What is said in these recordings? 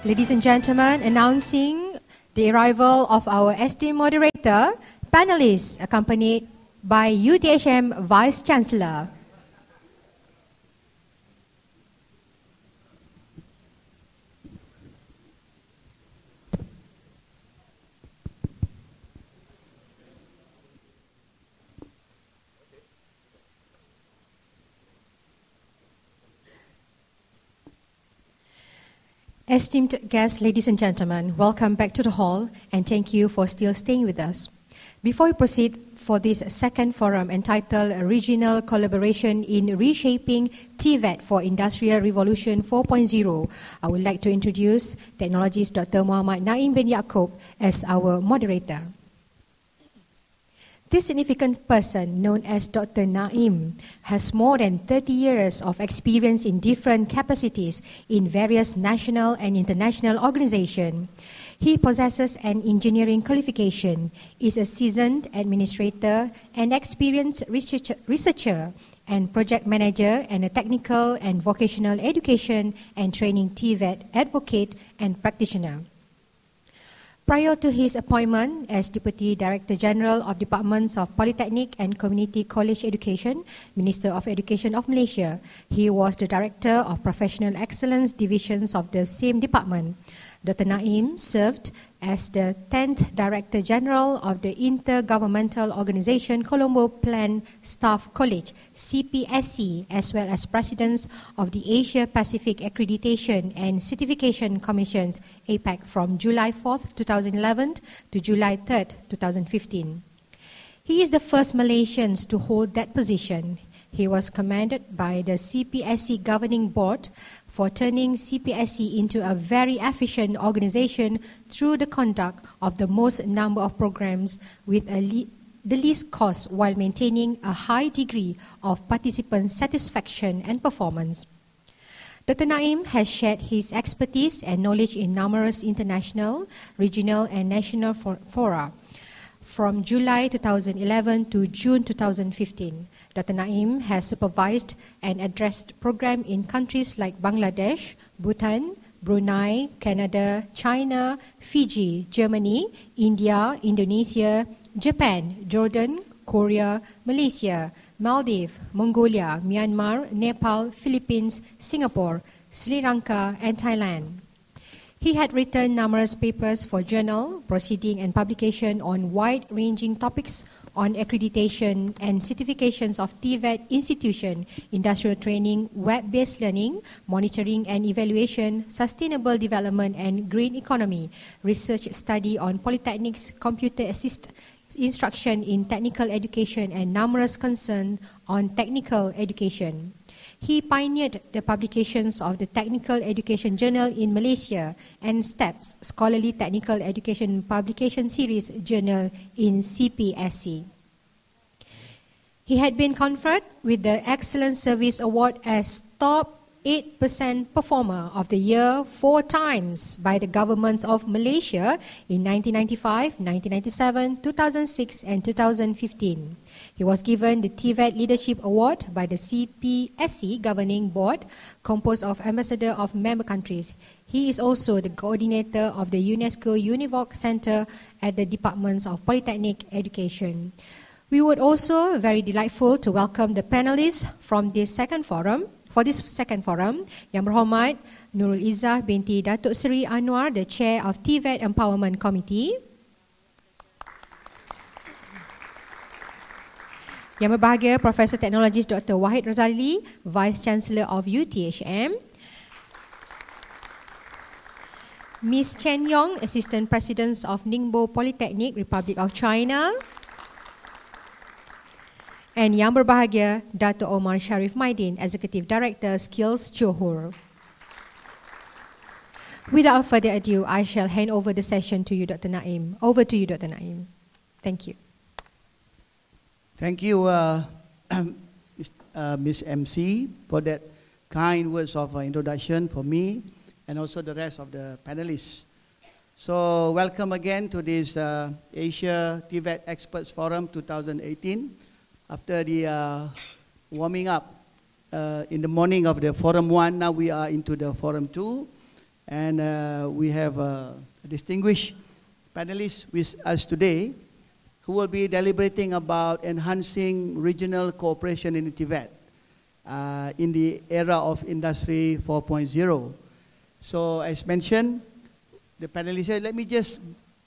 Ladies and gentlemen, announcing the arrival of our esteemed moderator, panelists accompanied by UTHM Vice Chancellor. Esteemed guests, ladies and gentlemen, welcome back to the hall and thank you for still staying with us. Before we proceed for this second forum entitled Regional Collaboration in Reshaping TVET for Industrial Revolution 4.0, I would like to introduce Technologist Dr. Muhammad Naim bin Yaakob as our moderator. This significant person, known as Dr. Naim, has more than 30 years of experience in different capacities in various national and international organizations. He possesses an engineering qualification, is a seasoned administrator, an experienced researcher and project manager, and a technical and vocational education and training TVET advocate and practitioner. Prior to his appointment as Deputy Director General of Departments of Polytechnic and Community College Education, Minister of Education of Malaysia, he was the Director of Professional Excellence Divisions of the same department. Dr. Naim served as the 10th Director General of the Intergovernmental Organization Colombo Plan Staff College, CPSC, as well as President of the Asia Pacific Accreditation and Certification Commissions, APAC, from July 4th, 2011 to July 3rd, 2015. He is the first Malaysian to hold that position. He was commended by the CPSC Governing Board for turning CPSC into a very efficient organization through the conduct of the most number of programs with the least cost while maintaining a high degree of participant satisfaction and performance. Dr. Naim has shared his expertise and knowledge in numerous international, regional and national fora. From July 2011 to June 2015, Dr. Naim has supervised and addressed programs in countries like Bangladesh, Bhutan, Brunei, Canada, China, Fiji, Germany, India, Indonesia, Japan, Jordan, Korea, Malaysia, Maldives, Mongolia, Myanmar, Nepal, Philippines, Singapore, Sri Lanka, and Thailand. He had written numerous papers for journal, proceeding and publication on wide-ranging topics on accreditation and certifications of TVET institution, industrial training, web-based learning, monitoring and evaluation, sustainable development and green economy, research study on polytechnics, computer-assisted instruction in technical education, and numerous concerns on technical education. He pioneered the publications of the Technical Education Journal in Malaysia and STEPS, Scholarly Technical Education Publication Series Journal in CPSC. He had been conferred with the Excellent Service Award as Top 8% Performer of the Year 4 times by the governments of Malaysia in 1995, 1997, 2006 and 2015. He was given the TVET Leadership Award by the CPSC Governing Board, composed of ambassadors of member countries. He is also the coordinator of the UNESCO Univoc Center at the Departments of Polytechnic Education. We would also very delightful to welcome the panelists from this second forum. For this second forum, Yang Berhormat Nurul Izzah binti Datuk Seri Anwar, the Chair of TVET Empowerment Committee. Yang berbahagia Profesor Teknologis Dr. Wahid Razali, Vice Chancellor of UTHM. Ms. Chen Yong, Assistant President of Ningbo Polytechnic, Republic of China. And Yang berbahagia Dato' Omar Sharif Maidin, Executive Director, Skills Johor. Without further ado, I shall hand over the session to you, Dr. Naim. Over to you, Dr. Naim. Thank you. Thank you, Ms. MC, for that kind words of introduction for me and also the rest of the panelists. So, welcome again to this Asia TVET Experts Forum 2018. After the warming up in the morning of the Forum 1, now we are into the Forum 2. And we have a distinguished panelist with us today who will be deliberating about enhancing regional cooperation in the Tibet in the era of Industry 4.0. So as mentioned, the panelists said, let me just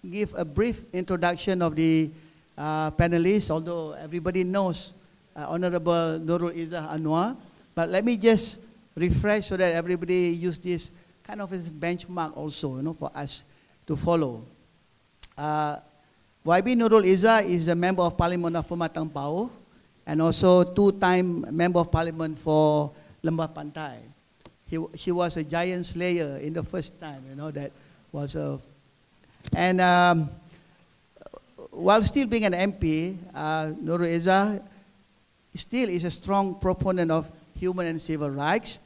give a brief introduction of the panelists, although everybody knows Honorable Nurul Izzah Anwar, but let me just refresh so that everybody use this kind of as benchmark also, for us to follow. YB Nurul Izzah is the Member of Parliament of Pematang Pauh and also two-time Member of Parliament for Lembah Pantai. She was a giant slayer in the first time, that was a... And while still being an MP, Nurul Izzah still is a strong proponent of human and civil rights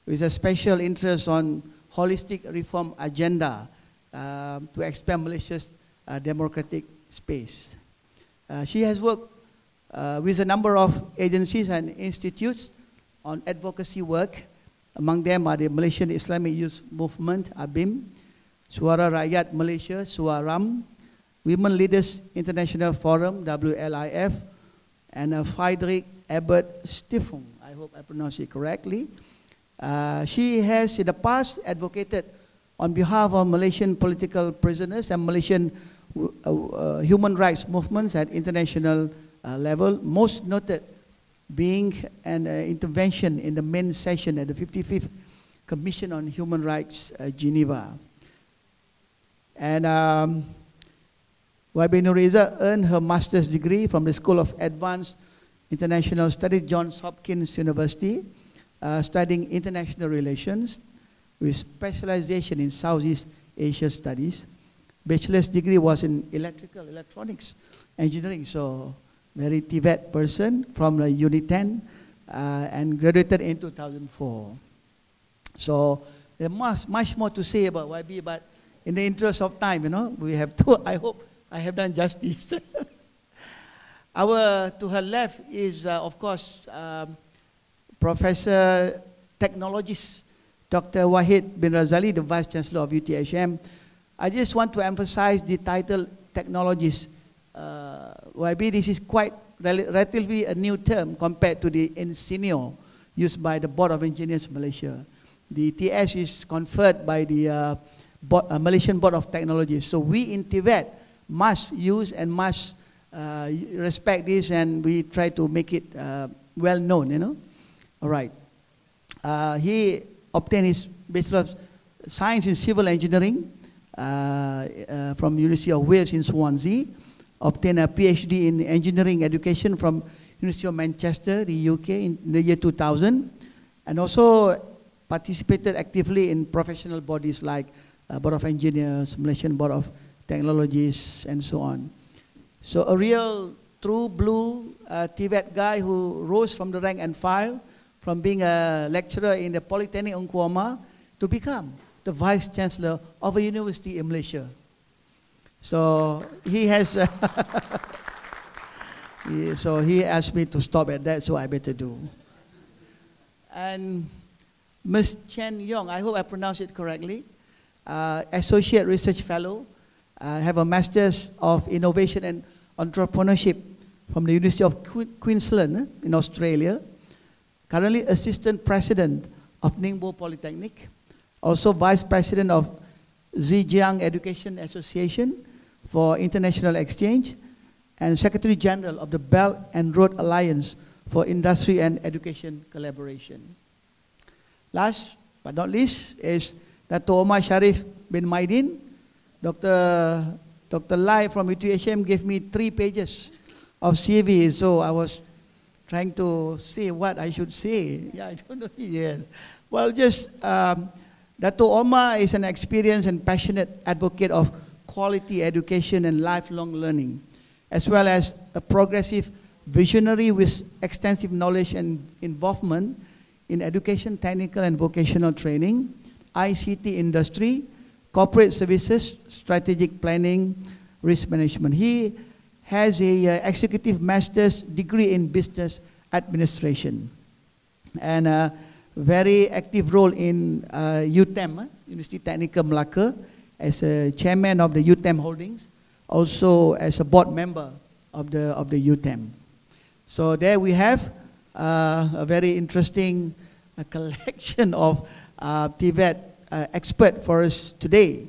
with a special interest on holistic reform agenda to expand Malaysia's democratic space. She has worked with a number of agencies and institutes on advocacy work. Among them are the Malaysian Islamic Youth Movement, ABIM, Suara Rakyat Malaysia, SUARAM, Women Leaders International Forum, WLIF, and Friedrich Ebert Stiftung. I hope I pronounced it correctly. She has in the past advocated on behalf of Malaysian political prisoners and Malaysian human rights movements at international level, most noted being an intervention in the main session at the 55th Commission on Human Rights, Geneva. And YB Nurul Izzah earned her master's degree from the School of Advanced International Studies, Johns Hopkins University, studying international relations with specialization in Southeast Asia studies. Bachelor's degree was in electrical electronics engineering, so very TVET person from the Unit 10 and graduated in 2004. So there's much more to say about YB, but in the interest of time, we have to, I hope I have done justice. To her left is, of course, Professor Technologist Dr. Wahid bin Razali, the Vice Chancellor of UTHM. I just want to emphasize the title Technologist. YB, this is quite relatively a new term compared to the Insignio used by the Board of Engineers Malaysia. The TS is conferred by the Malaysian Board of Technology. So we in Tibet must use and must respect this, and we try to make it well known, All right. He obtained his Bachelor of Science in Civil Engineering from University of Wales in Swansea, obtained a PhD in Engineering Education from University of Manchester, the UK, in the year 2000, and also participated actively in professional bodies like Board of Engineers, Malaysian Board of Technologies, and so on. So a real true blue TVET guy who rose from the rank and file from being a lecturer in the Polytechnic Ungkuama to become the Vice Chancellor of a university in Malaysia. So he has, so he asked me to stop at that, so I better do. And Ms. Chen Yong, I hope I pronounced it correctly, Associate Research Fellow, have a Master's of Innovation and Entrepreneurship from the University of Queensland in Australia, currently Assistant President of Ningbo Polytechnic, also Vice President of Zhejiang Education Association for International Exchange, and Secretary General of the Belt and Road Alliance for Industry and Education Collaboration. Last but not least is Dr. Omar Sharif bin Maidin. Dr. Lai from UTHM gave me 3 pages of CV, so I was trying to say what I should say. Yeah, I don't know. Yes. Well, just Dr. Omar is an experienced and passionate advocate of quality education and lifelong learning, as well as a progressive visionary with extensive knowledge and involvement in education, technical and vocational training, ICT industry, corporate services, strategic planning, risk management. He has a executive master's degree in business administration. And very active role in UTHM, University Technical Melaka, as a chairman of the UTHM Holdings, also as a board member of the UTHM. So there we have a very interesting collection of TVET expert for us today.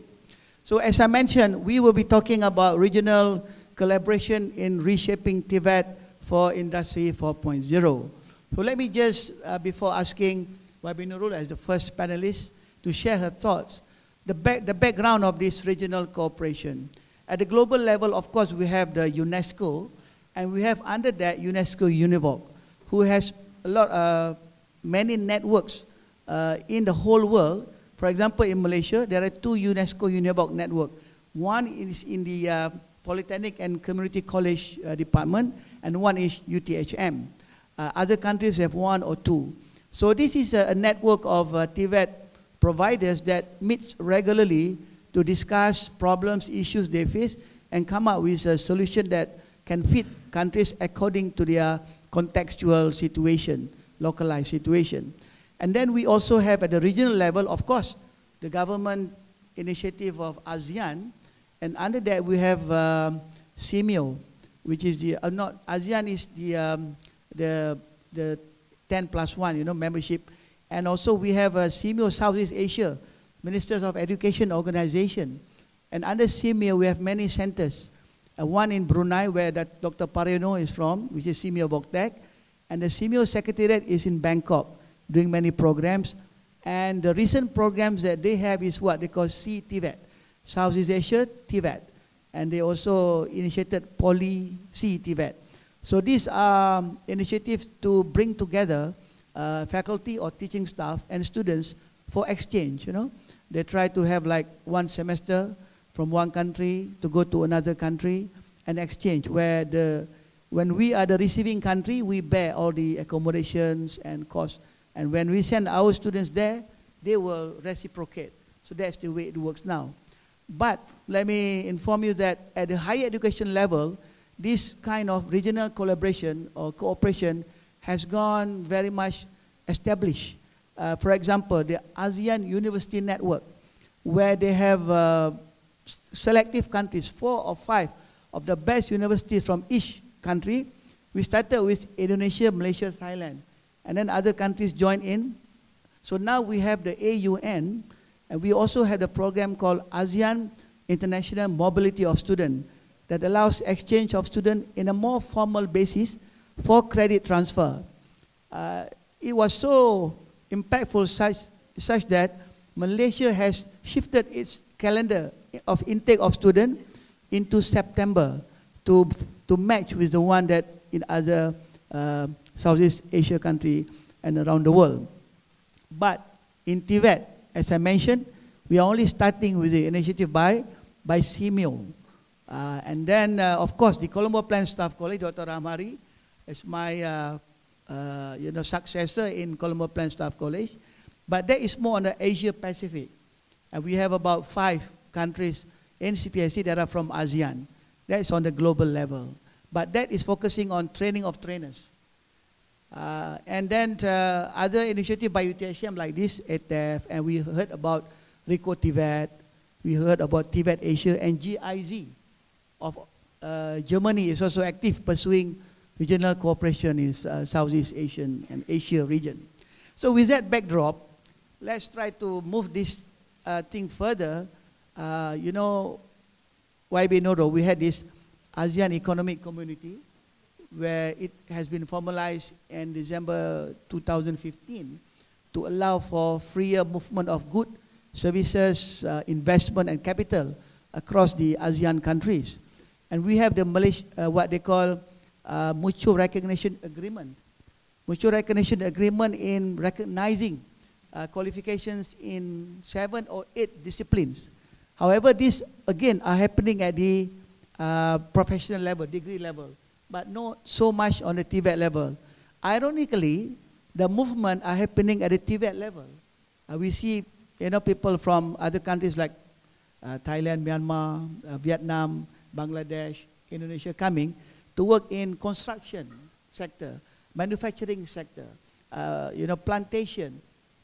So as I mentioned, we will be talking about regional collaboration in reshaping TVET for Industry 4.0. So let me just, before asking Wabi Nurul as the first panelist to share her thoughts, the background of this regional cooperation. At the global level, of course, we have the UNESCO, and we have under that UNESCO UNIVOC, who has many networks in the whole world. For example, in Malaysia, there are 2 UNESCO UNIVOC networks. One is in the Polytechnic and Community College department, and one is UTHM. Other countries have 1 or 2. So this is a network of TVET providers that meets regularly to discuss problems, issues they face, and come up with a solution that can fit countries according to their contextual situation, localized situation. And then we also have at the regional level, of course, the government initiative of ASEAN, and under that we have CIMIO, which is the, ASEAN is the 10+1, membership. And also we have CIMIO Southeast Asia, Ministers of Education Organization. And under CIMIO we have many centers. One in Brunei, where that Dr. Pareno is from, which is CIMIO Voctec. And the CIMIO Secretariat is in Bangkok, doing many programs. And the recent programs that they have is what they call CTVET, Southeast Asia TVET. And they also initiated Poly CTVET. So these are initiatives to bring together faculty or teaching staff and students for exchange, They try to have like 1 semester from one country to go to another country and exchange, where when we are the receiving country, we bear all the accommodations and costs. And when we send our students there, they will reciprocate. So that's the way it works now. But let me inform you that at the higher education level, this kind of regional collaboration or cooperation has gone very much established. For example, the ASEAN University Network, where they have selective countries, 4 or 5 of the best universities from each country. We started with Indonesia, Malaysia, Thailand, and then other countries joined in. So now we have the AUN, and we also have a program called ASEAN International Mobility of Students that allows exchange of students in a more formal basis for credit transfer. It was so impactful such that Malaysia has shifted its calendar of intake of students into September to match with the one that in other Southeast Asia country and around the world. But in TVET, as I mentioned, we are only starting with the initiative by CIMIO. And then, of course, the Colombo Plant Staff College, Dr. Ramhari, is my successor in Colombo Plant Staff College. But that is more on the Asia Pacific. And we have about 5 countries in CPSC that are from ASEAN. That is on the global level. But that is focusing on training of trainers. And then other initiatives by UTHM like this, ETF, and we heard about RICO TVET, we heard about TVET Asia, and GIZ of Germany is also active pursuing regional cooperation in Southeast Asian and Asia region. So with that backdrop, let's try to move this thing further. YB Noro, we had this ASEAN Economic Community, where it has been formalized in December 2015 to allow for freer movement of goods, services, investment and capital across the ASEAN countries. And we have the what they call mutual recognition agreement. Mutual recognition agreement in recognizing qualifications in 7 or 8 disciplines. However, these again are happening at the professional level, degree level, but not so much on the TVET level. Ironically, the movement are happening at the TVET level. We see people from other countries like Thailand, Myanmar, Vietnam, Bangladesh, Indonesia coming to work in construction sector, manufacturing sector, plantation,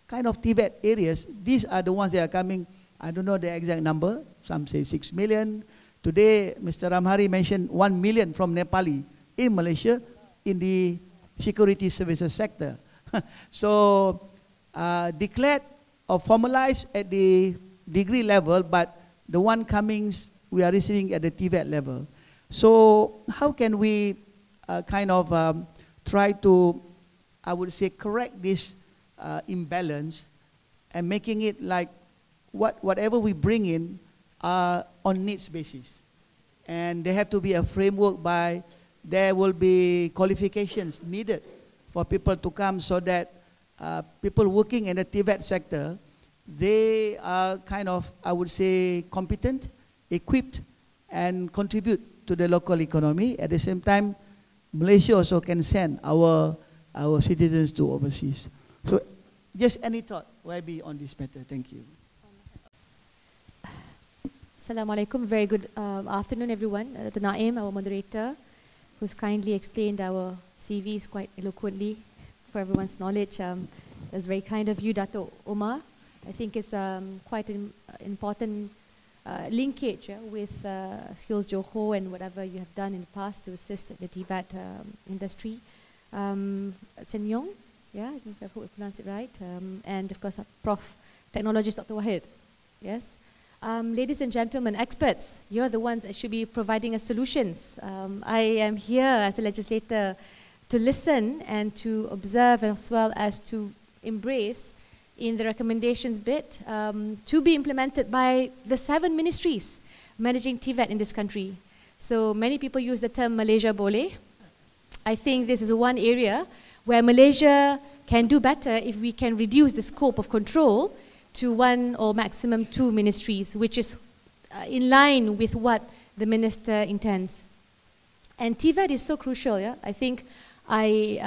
kind of TVET areas, these are the ones that are coming. I don't know the exact number. Some say 6 million. Today, Mr. Ramhari mentioned 1 million from Nepali in Malaysia in the security services sector. So, declared or formalized at the degree level, but the one coming we are receiving at the TVET level. So, how can we kind of try to, I would say, correct this imbalance and making it like whatever we bring in are on needs basis. And there have to be a framework by, there will be qualifications needed for people to come so that people working in the TVET sector, they are kind of, I would say, competent, equipped, and contribute to the local economy. At the same time, Malaysia also can send our citizens to overseas. So, just any thought, YB, on this matter? Thank you. Assalamualaikum. Very good afternoon, everyone. Dr. Naim, our moderator, who's kindly explained our CVs quite eloquently for everyone's knowledge. That's very kind of you, Dato' Omar. I think it's quite an important linkage with Skills Johor and whatever you have done in the past to assist the TVET industry. Sen Yong, yeah, I think I hope I pronounced it right. And of course, Prof. Technologist Dr. Wahid. Yes. Ladies and gentlemen, experts, you're the ones that should be providing us solutions. I am here as a legislator to listen and to observe as well as to embrace in the recommendations bit to be implemented by the 7 ministries managing TVET in this country. So many people use the term Malaysia Boleh. I think this is one area where Malaysia can do better if we can reduce the scope of control to 1 or maximum 2 ministries, which is in line with what the minister intends. And TVET is so crucial, yeah? I think I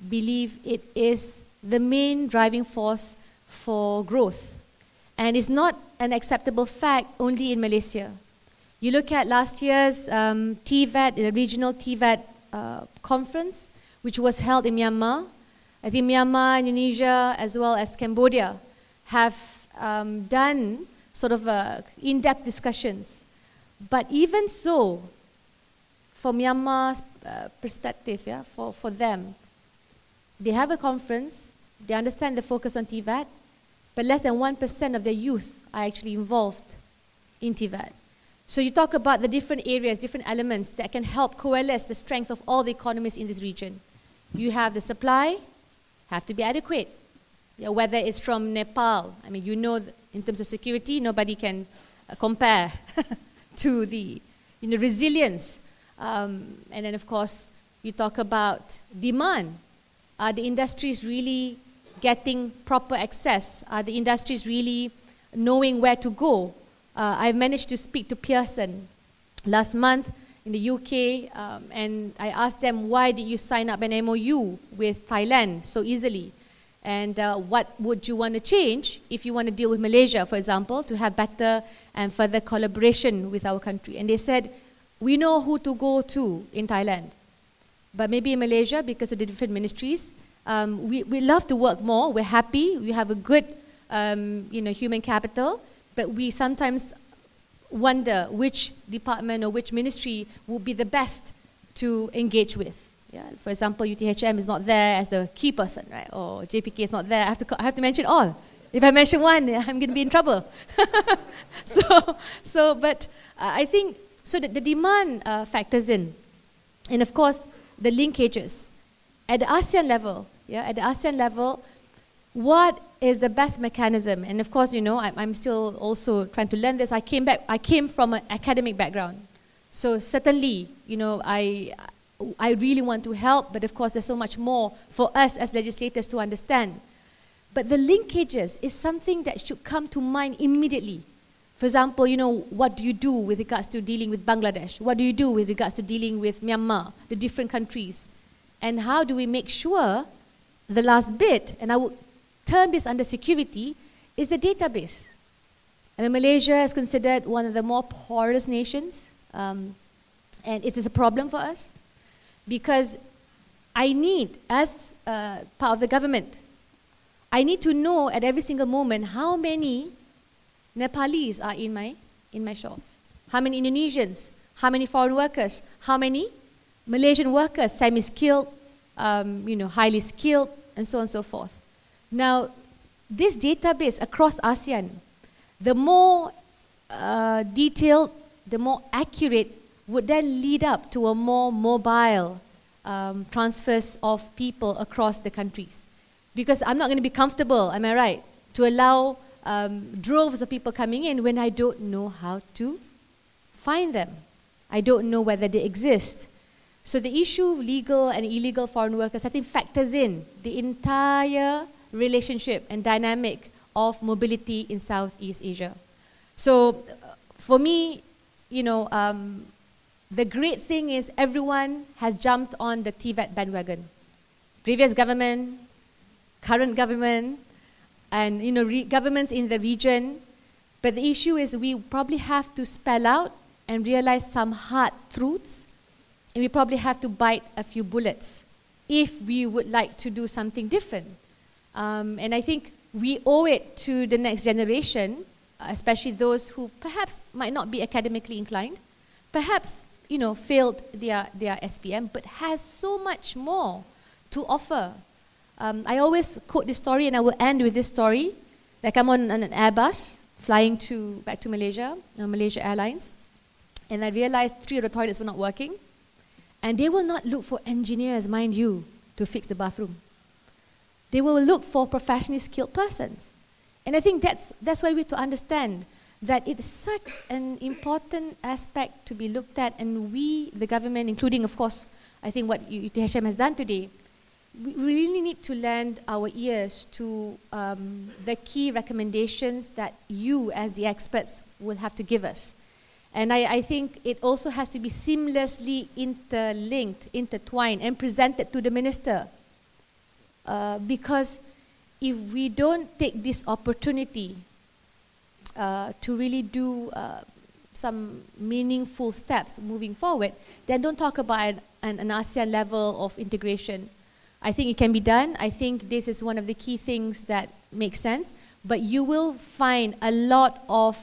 believe it is the main driving force for growth. And it's not an acceptable fact only in Malaysia. You look at last year's TVET, the regional TVET conference, which was held in Myanmar. I think Myanmar, Indonesia, as well as Cambodia have done sort of in-depth discussions. But even so, from Myanmar's perspective, yeah, for them, they have a conference, they understand the focus on TVET, but less than 1% of their youth are actually involved in TVET. So you talk about the different areas, different elements that can help coalesce the strength of all the economies in this region. You have the supply, have to be adequate. Yeah, whether it's from Nepal, I mean, you know, in terms of security, nobody can compare to the resilience. And then, of course, you talk about demand. Are the industries really getting proper access? Are the industries really knowing where to go? I managed to speak to Pearson last month in the UK, and I asked them, why did you sign up an MOU with Thailand so easily? And what would you want to change if you want to deal with Malaysia, for example, to have better and further collaboration with our country? And they said, we know who to go to in Thailand, but maybe in Malaysia, because of the different ministries, we love to work more. We're happy. We have a good human capital, but we sometimes wonder which department or which ministry would be the best to engage with. Yeah, for example, UTHM is not there as the key person, right? Or JPK is not there. I have to mention all. If I mention one, I'm going to be in trouble. But I think so that the demand factors in, and of course the linkages at the ASEAN level. Yeah, at the ASEAN level, what is the best mechanism? And of course, you know, I'm still also trying to learn this. I came from an academic background, so certainly, you know, I really want to help, but of course there's so much more for us as legislators to understand. But the linkages is something that should come to mind immediately. For example, you know, what do you do with regards to dealing with Bangladesh? What do you do with regards to dealing with Myanmar, the different countries? And how do we make sure the last bit, and I would term this under security, is the database. I mean, Malaysia is considered one of the more porous nations, and it is a problem for us. Because I need, as part of the government, I need to know at every single moment how many Nepalese are in my shores, how many Indonesians, how many foreign workers, how many Malaysian workers, semi-skilled, highly skilled, and so on and so forth. Now, this database across ASEAN, the more detailed, the more accurate, would then lead up to a more mobile transfers of people across the countries. Because I'm not going to be comfortable, am I right, to allow droves of people coming in when I don't know how to find them. I don't know whether they exist. So the issue of legal and illegal foreign workers, I think, factors in the entire relationship and dynamic of mobility in Southeast Asia. So for me, the great thing is everyone has jumped on the TVET bandwagon. Previous government, current government, and governments in the region. But the issue is we probably have to spell out and realize some hard truths, and we probably have to bite a few bullets if we would like to do something different. And I think we owe it to the next generation, especially those who perhaps might not be academically inclined, perhaps failed their SPM, but has so much more to offer. I always quote this story, and I will end with this story. Like I'm on an Airbus flying back to Malaysia, Malaysia Airlines, and I realized 3 of the toilets were not working, and they will not look for engineers, mind you, to fix the bathroom. They will look for professionally skilled persons. And I think that's why we have to understand that it's such an important aspect to be looked at, and we, the government, including, of course, I think what UTHM has done today, we really need to lend our ears to the key recommendations that you, as the experts, will have to give us. And I think it also has to be seamlessly interlinked, intertwined, and presented to the minister. Because if we don't take this opportunity to really do some meaningful steps moving forward, then don't talk about an ASEAN level of integration. I think it can be done. I think this is one of the key things that makes sense. But you will find a lot of,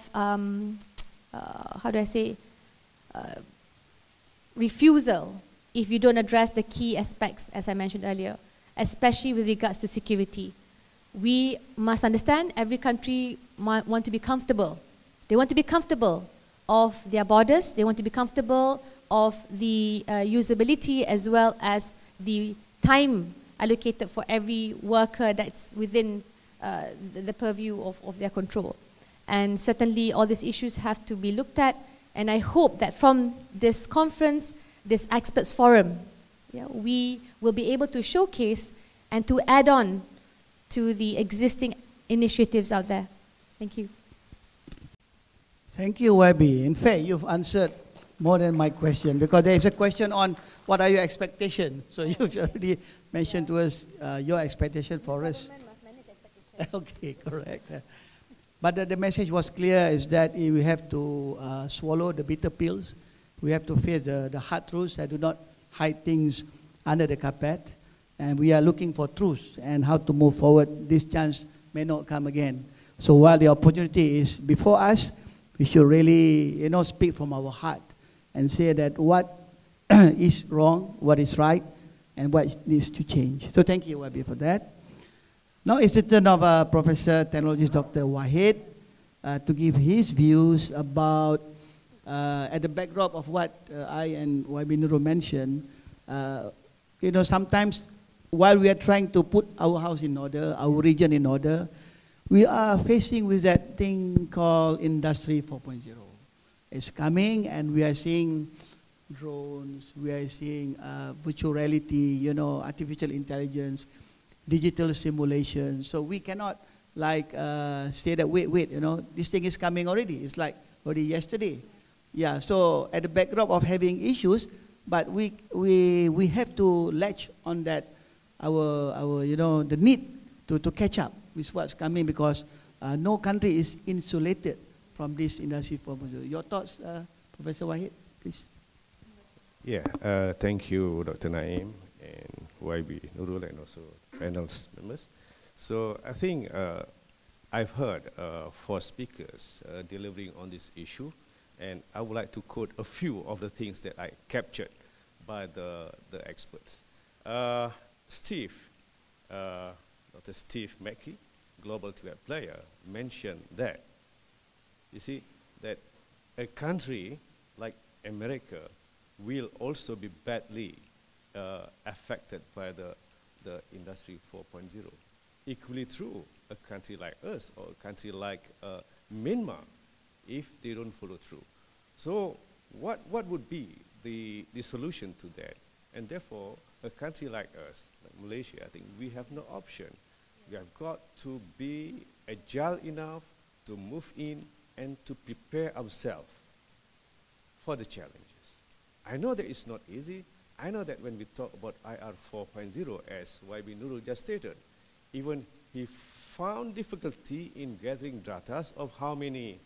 refusal if you don't address the key aspects, as I mentioned earlier, especially with regards to security. We must understand every country want to be comfortable. They want to be comfortable of their borders. They want to be comfortable of the usability as well as the time allocated for every worker that's within the purview of their control. And certainly all these issues have to be looked at, and I hope that from this conference, this experts forum, we will be able to showcase and to add on to the existing initiatives out there. Thank you. Thank you, YB. In fact, you've answered more than my question, because there is a question on what are your expectations. So you've already mentioned to us your expectation for us. The government must manage expectations. Okay, correct. But the message was clear, is that we have to swallow the bitter pills. We have to face the hard truths and do not hide things under the carpet. And we are looking for truths and how to move forward. This chance may not come again. So while the opportunity is before us, we should really, speak from our heart and say that what is wrong, what is right, and what needs to change. So thank you, Wabi, for that. Now it's the turn of Professor Technologist Dr. Wahid to give his views about, at the backdrop of what I and Wabi Nurul mentioned, sometimes while we are trying to put our house in order, our region in order, we are facing with that thing called Industry 4.0. It's coming, and we are seeing drones, we are seeing virtual reality, artificial intelligence, digital simulation. So we cannot say that, wait, this thing is coming already. It's like already yesterday. Yeah, so at the backdrop of having issues, but we have to latch on that, the need to catch up with what's coming, because no country is insulated from this Industry 4.0. Your thoughts, Professor Wahid, please. Yeah, thank you, Dr. Naim and YB Nurul, and also panel members. So I think I've heard 4 speakers delivering on this issue, and I would like to quote a few of the things that I captured by the experts. Steve, Dr. Steve Mackey, global TVET player, mentioned that, you see, that a country like America will also be badly affected by the Industry 4.0. Equally true, a country like us or a country like Myanmar, if they don't follow through. So what would be the solution to that? And therefore, a country like us, like Malaysia, I think we have no option. We have got to be agile enough to move in and to prepare ourselves for the challenges. I know that it's not easy. I know that when we talk about IR 4.0, as YB Nurul just stated, even he found difficulty in gathering data of how many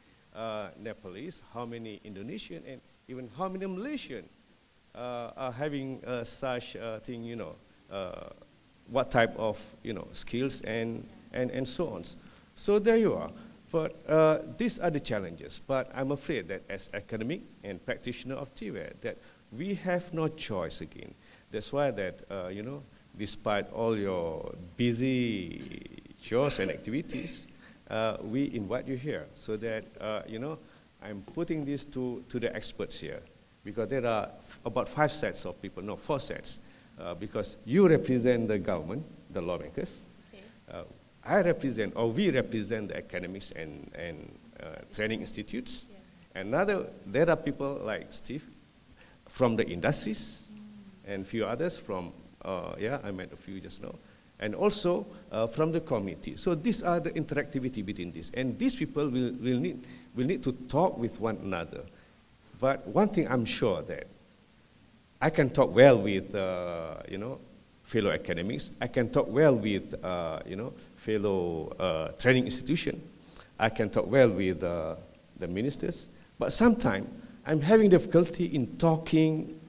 Nepalese, how many Indonesian, and even how many Malaysian are having such thing, you know, what type of, you know, skills and so on. So there you are. But these are the challenges. But I'm afraid that as academic and practitioner of TVET, that we have no choice again. That's why that, you know, despite all your busy chores and activities, we invite you here so that, you know, I'm putting this to the experts here, because there are about 5 sets of people, no, 4 sets, because you represent the government, the lawmakers. Okay. I represent, or we represent the academics and training institutes. Yeah. And there are people like Steve from the industries, and a few others from, yeah, I met a few just now, and also from the community. So these are the interactivity between this, and these people will need to talk with one another. But one thing I'm sure that I can talk well with, you know, fellow academics. I can talk well with, you know, fellow training institution. I can talk well with the ministers. But sometimes I'm having difficulty in talking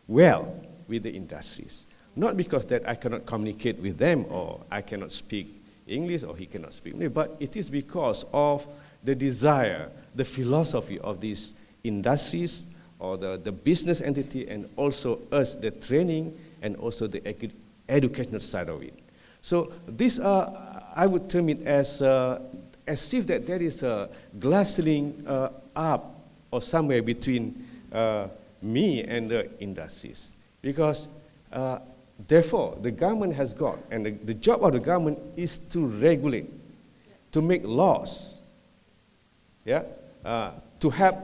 well with the industries. Not because that I cannot communicate with them, or I cannot speak English, or he cannot speak English, but it is because of the desire, the philosophy of these industries, or the business entity, and also us, the training, and also the educational side of it. So these are, I would term it as if that there is a glass ceiling up or somewhere between me and the industries. Because therefore, the government has got, and the job of the government is to regulate, to make laws, yeah, to have,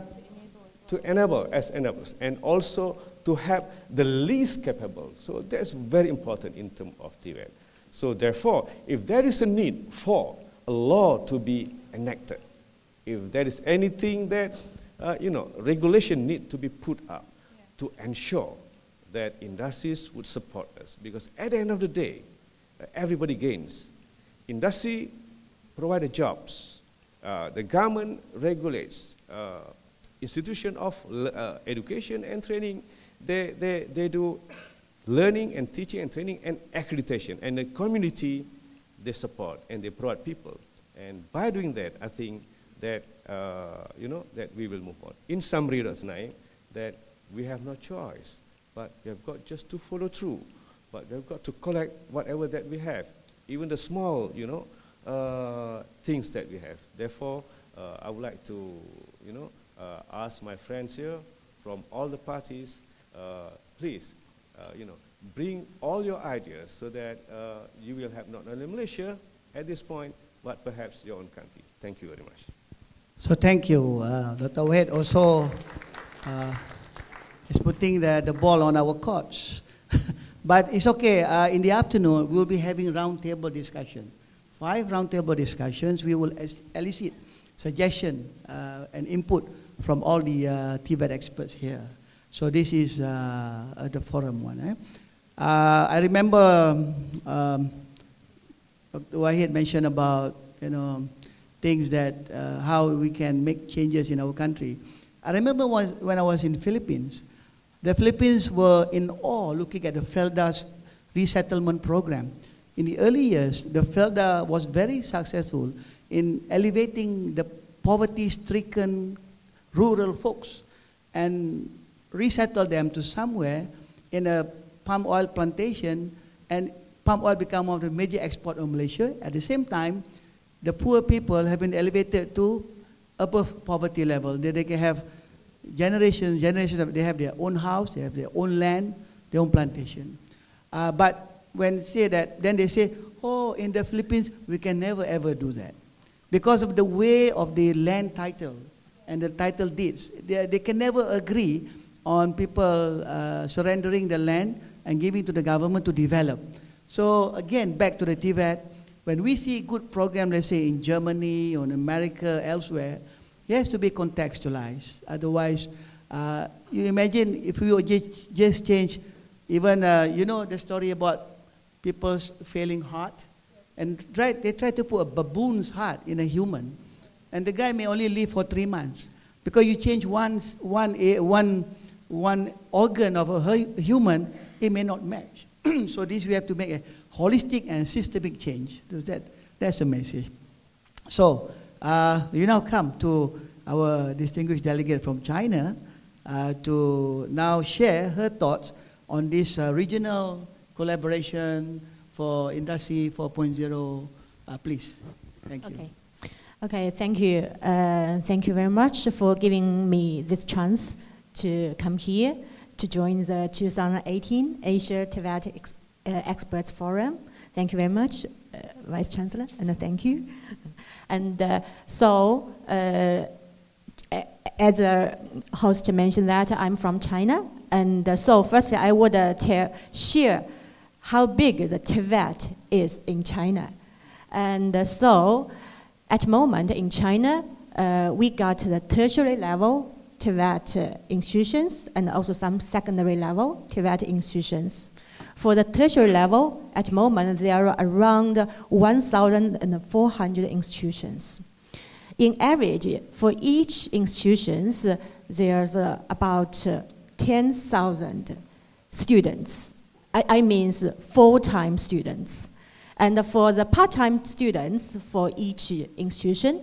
to enable as enablers, and also to have the least capable. So that's very important in terms of TVET. So therefore, if there is a need for a law to be enacted, if there is anything that, you know, regulation need to be put up to ensure that industries would support us. Because at the end of the day, everybody gains. Industry provides jobs. The government regulates. Institution of education and training, they do learning and teaching and training and accreditation. And the community, they support and they provide people. And by doing that, I think that, you know, that we will move on. In summary, that we have no choice, but we have got just to follow through. But we have got to collect whatever that we have, even the small, you know, things that we have. Therefore, I would like to, you know, ask my friends here from all the parties, please, you know, bring all your ideas so that you will have not only Malaysia at this point, but perhaps your own country. Thank you very much. So thank you. Dr. Wahid also is putting the ball on our courts. But it's okay. In the afternoon, we will be having roundtable discussion. 5 roundtable discussions. We will elicit suggestion and input from all the TVET experts here. So this is the forum one. I remember Dr. Wahid mentioned about, you know, things that how we can make changes in our country. I remember when I was in the Philippines, the Philippines were in awe looking at the FELDA's resettlement program. in the early years, the FELDA was very successful in elevating the poverty-stricken rural folks and resettle them to somewhere in a palm oil plantation, and palm oil become one of the major export of Malaysia. At the same time, the poor people have been elevated to above poverty level. They can have generations, they have their own house, they have their own land, their own plantation. But when say that, then they say, oh, in the Philippines, we can never ever do that. Because of the way of the land title and the title deeds, they can never agree on people surrendering the land and giving to the government to develop. So again, back to the TVET, when we see good program, let's say in Germany or in America, elsewhere, it has to be contextualized. Otherwise, you imagine if we would just change, even, you know the story about people's failing heart? And they try to put a baboon's heart in a human. And the guy may only live for 3 months. Because you change one organ of a human, it may not match. So this we have to make a holistic and systemic change. That's the message. So we now come to our distinguished delegate from China to now share her thoughts on this regional collaboration for Industry 4.0. Please. Thank you. Okay, thank you. Thank you very much for giving me this chance to come here to join the 2018 Asia TVET Experts Forum. Thank you very much, Vice Chancellor, and thank you. And as a host mentioned that I'm from China, and so firstly I would share how big the TVET is in China. And so at the moment in China, we got the tertiary level TVET institutions and also some secondary level TVET institutions. For the tertiary level, at the moment, there are around 1,400 institutions. In average, for each institutions, there's about 10,000 students. I mean full-time students. And for the part-time students for each institution,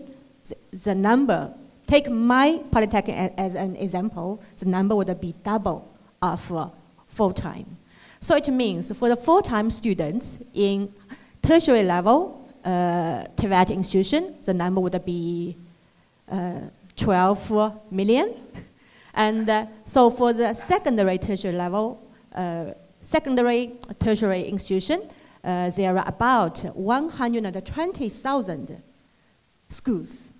the number, take my polytechnic as an example, the number would be double of full-time. So it means for the full-time students in tertiary level TVET institution, the number would be 12 million. And so for the secondary tertiary level, tertiary institution, there are about 120,000 schools.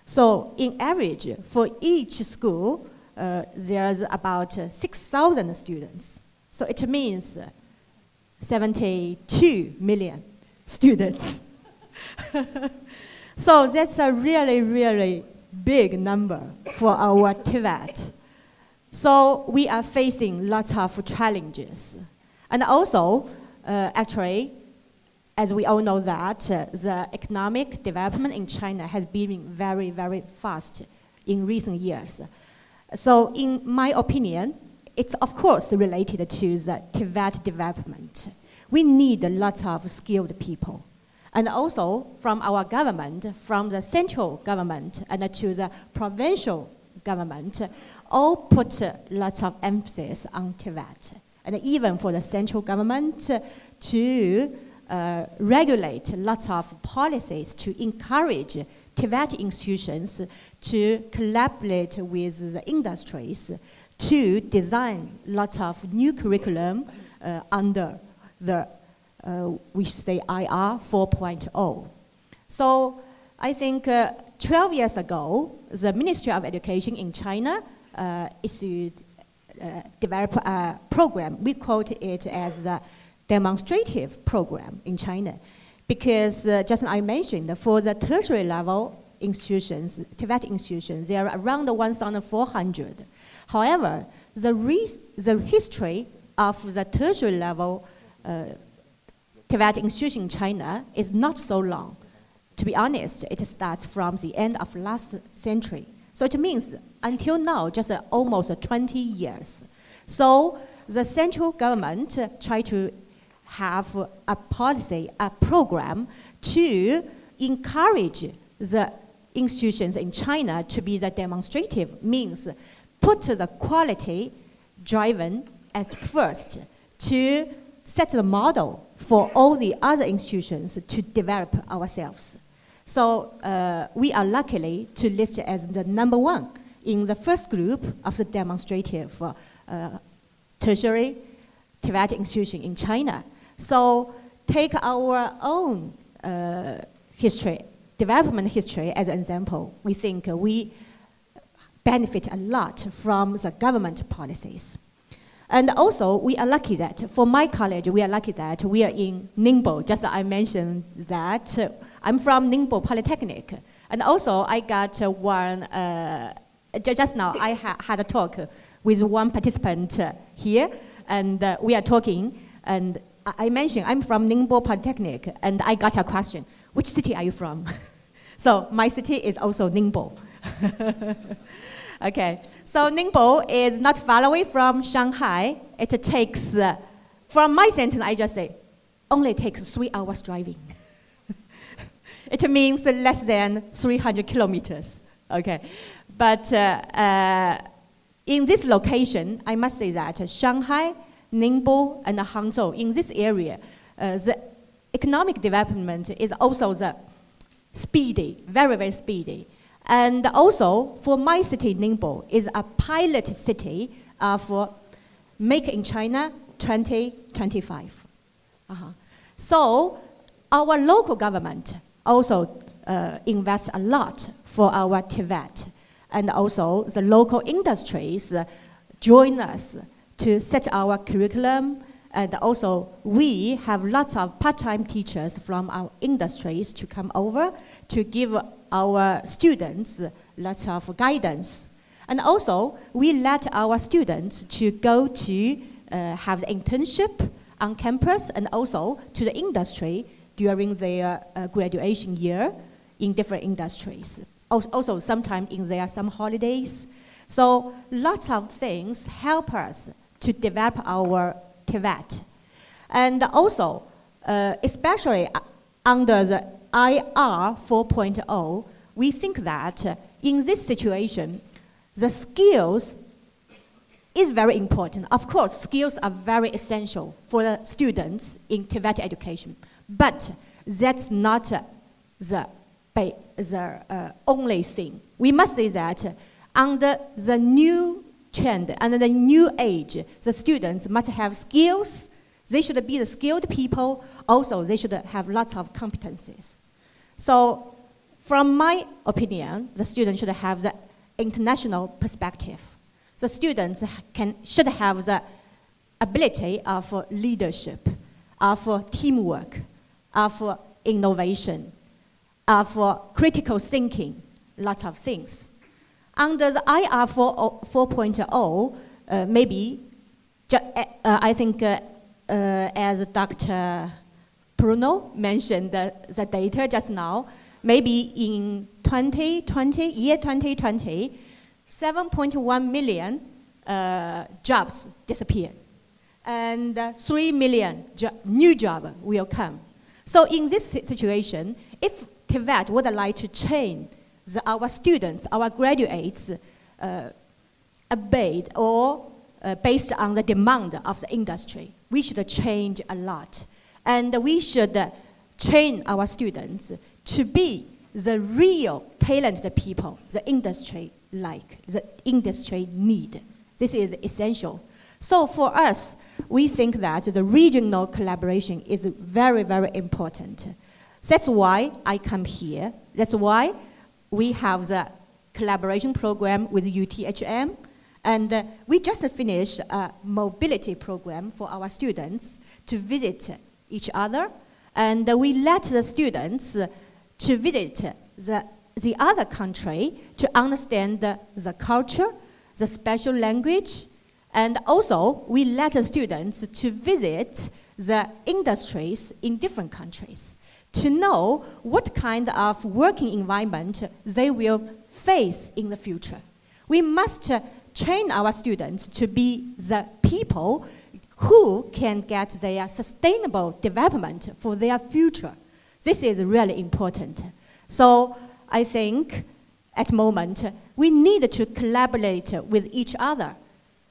So in average, for each school, there's about 6,000 students. So it means 72 million students. So that's a really, really big number for our TVET. So we are facing lots of challenges. And also, actually, as we all know that, the economic development in China has been very, very fast in recent years. So in my opinion, it's of course related to the TVET development. We need a lot of skilled people. And also from our government, from the central government and to the provincial government, all put lots of emphasis on TVET. And even for the central government to regulate lots of policies to encourage TVET institutions to collaborate with the industries to design lots of new curriculum under the, we say IR 4.0. So I think 12 years ago, the Ministry of Education in China developed a program. We quote it as a demonstrative program in China. Because just I mentioned, for the tertiary level institutions, TVET institutions, there are around 1,400. However, the history of the tertiary level TVET institution in China is not so long. To be honest, it starts from the end of last century. So it means until now, just almost 20 years. So the central government tried to have a policy, a program to encourage the institutions in China to be the demonstrative means, put the quality driven at first to set the model for all the other institutions to develop ourselves. So we are luckily to list as the #1 in the first group of the demonstrative tertiary TVET institution in China. So take our own history, development history as an example. We think we benefit a lot from the government policies. And also, we are lucky that, for my college, we are lucky that we are in Ningbo. Just I mentioned that I'm from Ningbo Polytechnic. And also, I got one, just now, I had a talk with one participant here, and we are talking, and I mentioned I'm from Ningbo Polytechnic, and I got a question, which city are you from? So my city is also Ningbo. Okay, so Ningbo is not far away from Shanghai. It takes, from my sentence, I just say, only takes 3 hours driving. It means less than 300 kilometers, okay? But in this location, I must say that Shanghai, Ningbo, and Hangzhou, in this area, the economic development is also the speedy, very, very speedy. And also, for my city, Ningbo, is a pilot city for Make in China 2025. So our local government also invests a lot for our TVET. And also, the local industries join us to set our curriculum. And also, we have lots of part-time teachers from our industries to come over to give our students lots of guidance. And also, we let our students to go to have the internship on campus and also to the industry during their graduation year in different industries. Also, sometimes in their summer holidays. So, lots of things help us to develop our TVET. And also, especially under the IR 4.0, we think that in this situation, the skills is very important. Of course, skills are very essential for the students in TVET education, but that's not the only thing. We must say that under the new trend, under the new age, the students must have skills. They should be the skilled people. Also, they should have lots of competencies. So, from my opinion, the students should have the international perspective. The students should have the ability of leadership, of teamwork, of innovation, of critical thinking, lots of things. Under the IR 4.0, maybe, I think, as Dr. Bruno mentioned the data just now, maybe in 2020, 7.1 million jobs disappeared. And 3 million new jobs will come. So in this situation, if TVET would like to train our students, our graduates, obeyed or based on the demand of the industry, we should change a lot. And we should train our students to be the real talented people the industry need. This is essential. So for us, we think that the regional collaboration is very, very important. That's why I come here. That's why we have the collaboration program with UTHM. And we just finished a mobility program for our students to visit each other. And we let the students to visit the other country to understand the culture, the special language. And also, we let the students to visit the industries in different countries to know what kind of working environment they will face in the future. We must train our students to be the people who can get their sustainable development for their future. This is really important. So I think at the moment, we need to collaborate with each other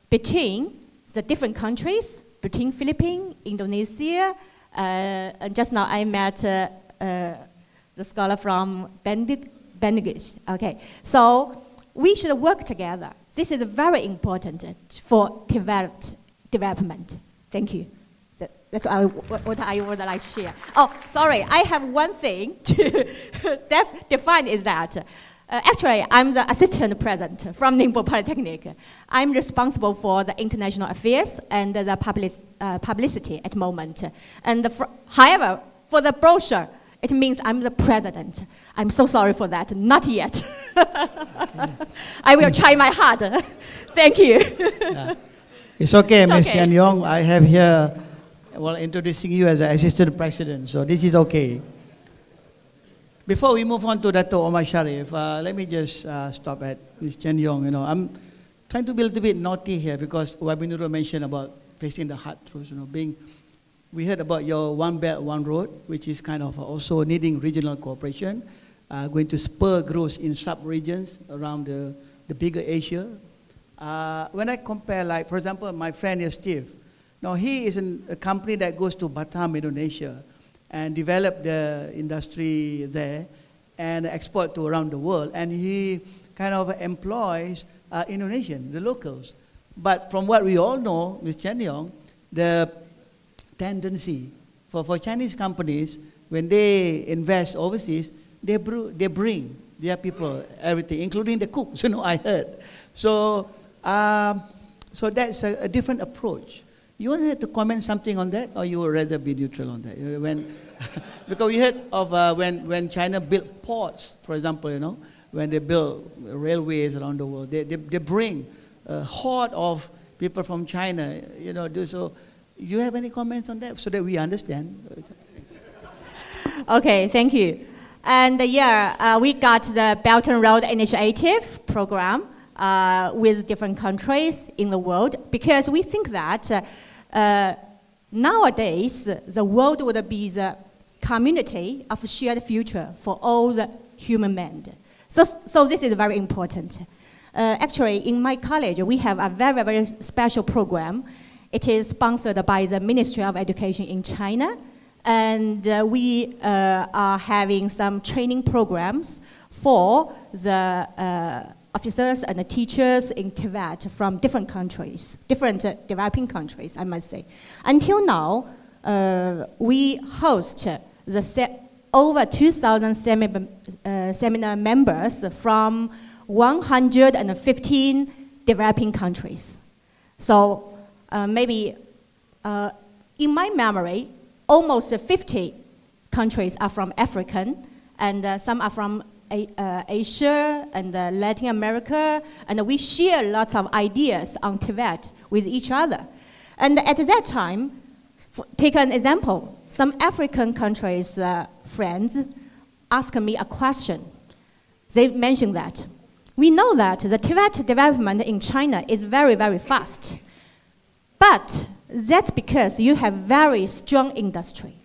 between the different countries, between Philippines, Indonesia, and just now I met the scholar from Bangladesh. Okay, so we should work together. This is very important for development. Thank you. That's what I would like to share. Oh, sorry, I have one thing to define is that actually I'm the assistant president from Ningbo Polytechnic. I'm responsible for the international affairs and the publicity at the moment. And however, for the brochure, it means I'm the president. I'm so sorry for that. Not yet. Okay. I will try my hard. Thank you. Yeah. It's okay, Ms. Chen Yong. I have here, introducing you as an assistant president. So this is okay. Before we move on to Dato' Omar Sharif, let me just stop at Ms. Chen Yong. I'm trying to be a little bit naughty here because Wabinuro mentioned about facing the hard truths. We heard about your One Belt, One Road, which is kind of also needing regional cooperation, going to spur growth in sub-regions around the bigger Asia. When I compare, like, for example, my friend is Steve. Now, he is in a company that goes to Batam, Indonesia, and develop the industry there and export to around the world. And he kind of employs Indonesian, the locals. But from what we all know, Ms. Chen Yong, the tendency for Chinese companies, when they invest overseas, they bring their people, everything, including the cooks, I heard. So, so that's a different approach. You want to comment something on that, or you would rather be neutral on that? Because we heard of when China built ports, for example, when they build railways around the world, they bring a horde of people from China, so. You have any comments on that so that we understand? Okay, thank you. And we got the Belt and Road Initiative program with different countries in the world because we think that nowadays the world would be the community of shared future for all the human men. So this is very important. Actually, in my college, we have a very, very special program. It is sponsored by the Ministry of Education in China, and we are having some training programs for the officers and the teachers in TVET from different countries, different developing countries, I must say. Until now, we host over 2,000 seminar members from 115 developing countries. So maybe in my memory, almost 50 countries are from African, and some are from Asia and Latin America, and we share lots of ideas on TVET with each other. And at that time, take an example, some African countries' friends asked me a question. They mentioned that, we know that the TVET development in China is very, very fast. But that's because you have very strong industry.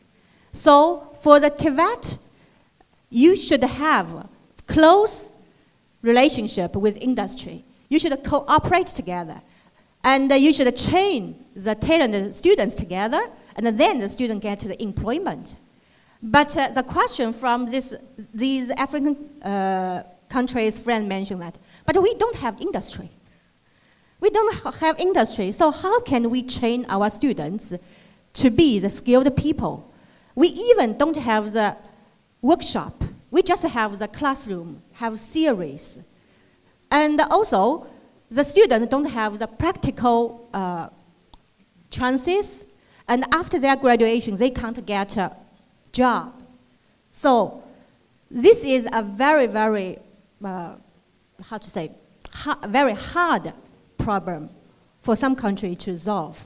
So for the TVET, you should have close relationship with industry. You should cooperate together. And you should train the talented students together, and then the student get to the employment. But the question from these African countries' friend mentioned that, but we don't have industry. We don't have industry, so how can we train our students to be the skilled people? We even don't have the workshop. We just have the classroom, have series. And also, the students don't have the practical chances, and after their graduation, they can't get a job. So this is a very, very, very hard problem for some country to solve.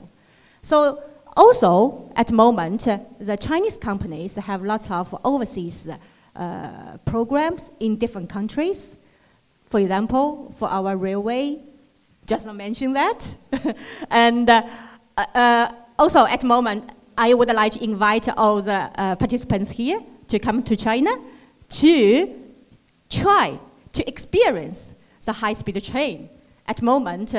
So also, at the moment, the Chinese companies have lots of overseas programs in different countries. For example, for our railway, just not mention that. And Also, at the moment, I would like to invite all the participants here to come to China to try to experience the high-speed train. At the moment,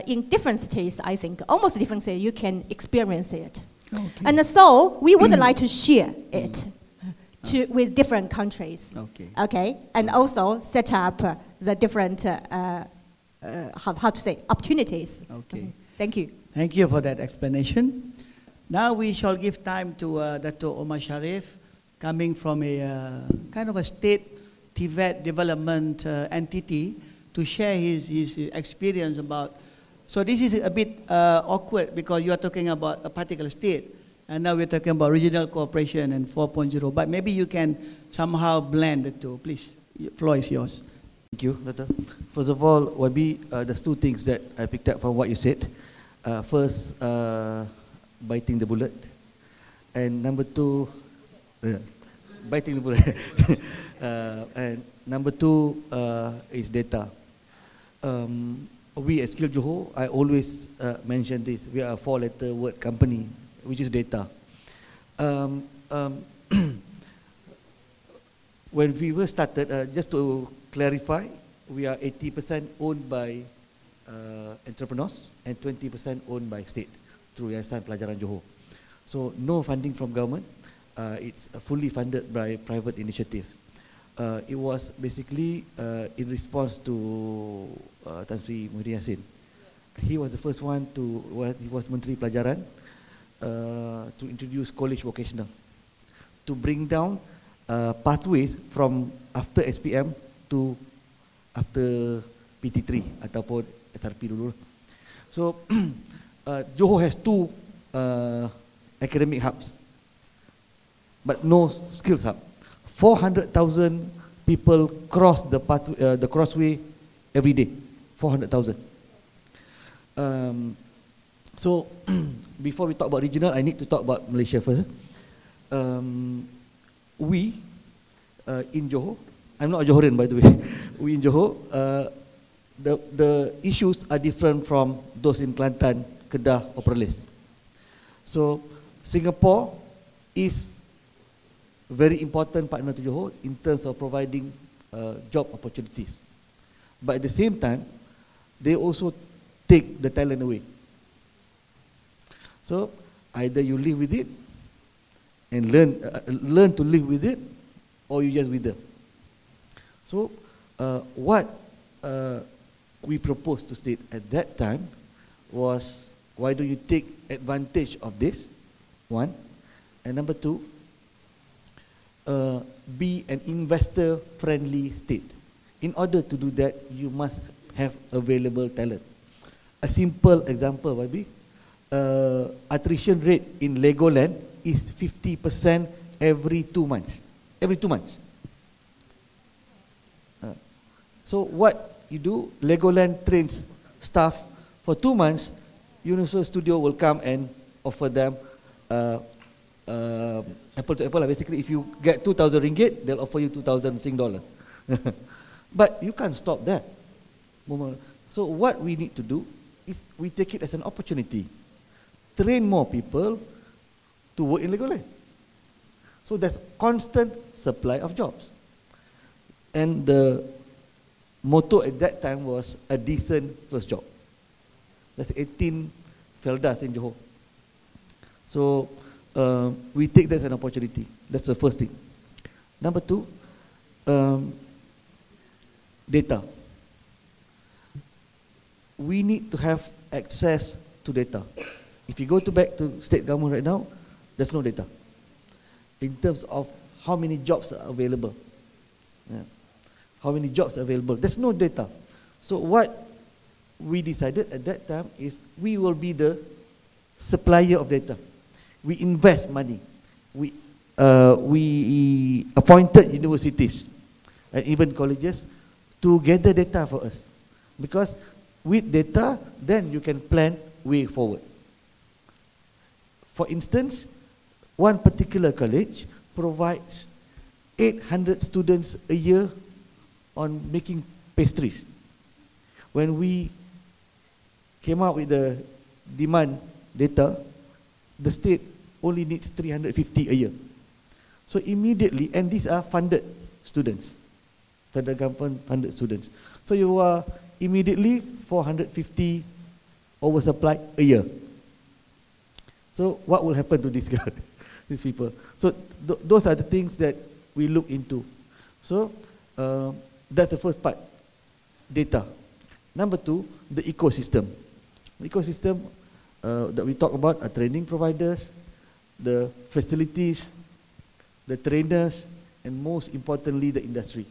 in different cities, I think, almost different cities, you can experience it. Okay. And so we would like to share it with different countries. Okay. Okay, and also set up the different, how to say, opportunities. Okay. Thank you. Thank you for that explanation. Now we shall give time to Dr. Omar Sharif, coming from a kind of a state TVET development entity, to share his experience about. So this is a bit awkward because you are talking about a particular state, and now we're talking about regional cooperation and 4.0. But maybe you can somehow blend the two. Please, the floor is yours. Thank you, Doctor. First of all, YB, there's two things that I picked up from what you said. First, biting the bullet, and number two, biting the bullet. And number two is data. We at Skill Johor, I always mention this. We are a 4-letter word company, which is data. When we were started, just to clarify, we are 80% owned by entrepreneurs and 20% owned by state through Yayasan Pelajaran Johor. So no funding from government. It's fully funded by private initiative. It was basically in response to Tan Sri Muhyiddin Yassin. He was the first one he was Menteri Pelajaran, to introduce college vocational, to bring down pathways from after SPM to after PT3 ataupun SRP dulu. So Johor has 2 academic hubs, but no skills hub. 400,000 people cross the crossway every day. 400,000. So before we talk about regional, I need to talk about Malaysia first. We in Johor, I'm not a Johorian by the way. We in Johor, the issues are different from those in Kelantan, Kedah, or Perlis. So Singapore is very important partner to Johor in terms of providing job opportunities. But at the same time, they also take the talent away. So either you live with it and learn to live with it, or you just wither. So what we proposed to state at that time was, why don't you take advantage of this, one, and number two, be an investor-friendly state. In order to do that, you must have available talent. A simple example, YB, attrition rate in Legoland is 50% every 2 months. Every 2 months. So what you do, Legoland trains staff for 2 months, Universal Studio will come and offer them apple to apple. Basically, if you get 2,000 ringgit, they'll offer you 2,000 Sing dollar. But you can't stop that. So what we need to do is we take it as an opportunity. Train more people to work in Legoland. So there's constant supply of jobs. And the motto at that time was a decent first job. That's 18 Feldas in Johor. So we take that as an opportunity. That's the first thing. Number two, data. We need to have access to data. If you go back to state government right now, there's no data in terms of how many jobs are available. Yeah. How many jobs are available? There's no data. So what we decided at that time is we will be the supplier of data. We invest money. We appointed universities and even colleges to gather data for us. Because with data, then you can plan way forward. For instance, one particular college provides 800 students a year on making pastries. When we came out with the demand data, the state only needs 350 a year. So immediately, and these are funded students, federal government funded students. So you are immediately 450 oversupply a year. So what will happen to these guys, these people? So those are the things that we look into. So that's the first part, data. Number two, the ecosystem. The ecosystem that we talk about are training providers, the facilities, the trainers, and most importantly, the industry.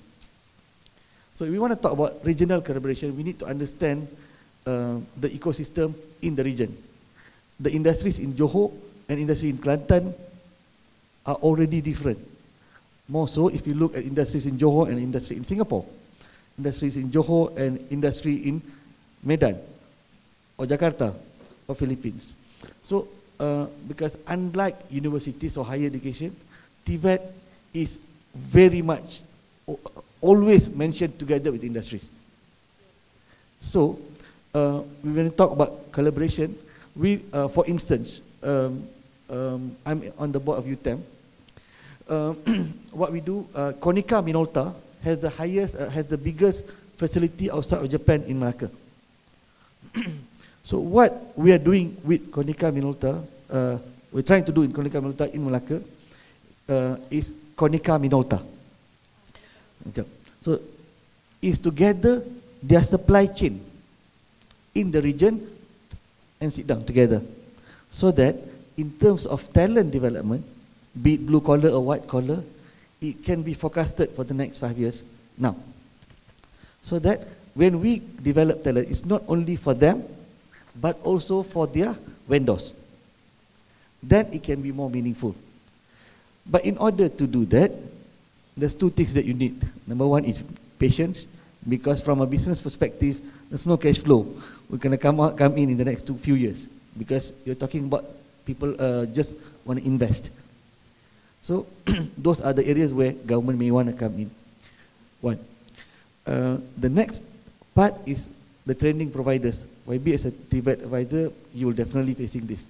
So if we want to talk about regional collaboration, we need to understand the ecosystem in the region. The industries in Johor and industry in Kelantan are already different. More so if you look at industries in Johor and industry in Singapore. Industries in Johor and industry in Medan or Jakarta or Philippines. So because unlike universities or higher education, TVET is very much always mentioned together with industries. So when we talk about collaboration, we, for instance, I'm on the board of UTHM. What we do, Konica Minolta has the highest, has the biggest facility outside of Japan in Malacca. So what we are doing with Konica Minolta, we're trying to do in Konica Minolta in Malacca, is Konica Minolta. Okay. So is to gather their supply chain in the region and sit down together, so that in terms of talent development, be it blue collar or white collar, it can be forecasted for the next 5 years now. So that when we develop talent, it's not only for them, but also for their vendors. Then it can be more meaningful. But in order to do that, there's two things that you need. Number one is patience, because from a business perspective, there's no cash flow. We're going to come in the next few years, because you're talking about people just want to invest. So those are the areas where government may want to come in. One. The next part is the training providers. YB as a TVET advisor, you will definitely facing this.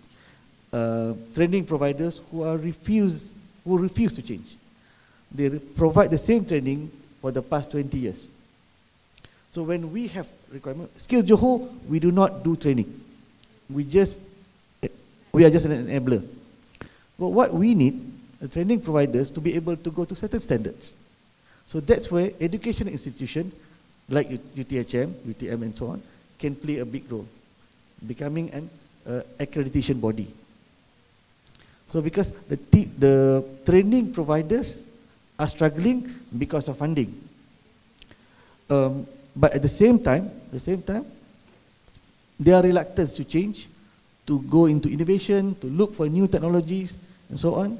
Training providers who refuse to change. They provide the same training for the past 20 years. So when we have requirement, Skills Johor, we do not do training. We are just an enabler. But what we need, the training providers, to be able to go to certain standards. So that's where education institutions like UTHM, UTM and so on, can play a big role, becoming an accreditation body. So because the training providers are struggling because of funding. But at the same time, they are reluctant to change, to go into innovation, to look for new technologies and so on,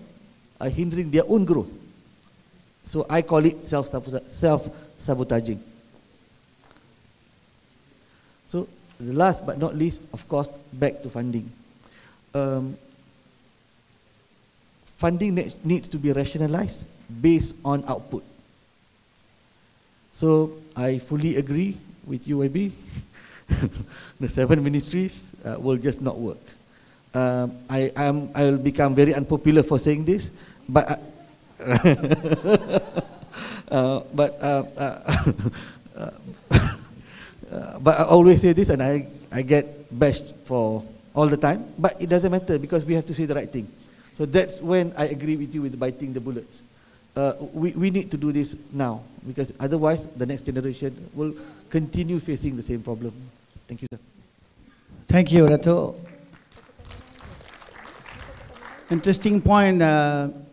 are hindering their own growth. So I call it self-sabotaging. So the last but not least, of course, back to funding. Funding needs to be rationalized based on output. So I fully agree with you, YB. The 7 ministries will just not work. I will become very unpopular for saying this, but but I always say this, and I get bashed for all the time. But it doesn't matter, because we have to say the right thing. So that's when I agree with you with biting the bullets. We need to do this now, because otherwise the next generation will continue facing the same problem. Thank you, sir. Thank you, Dato'. Interesting point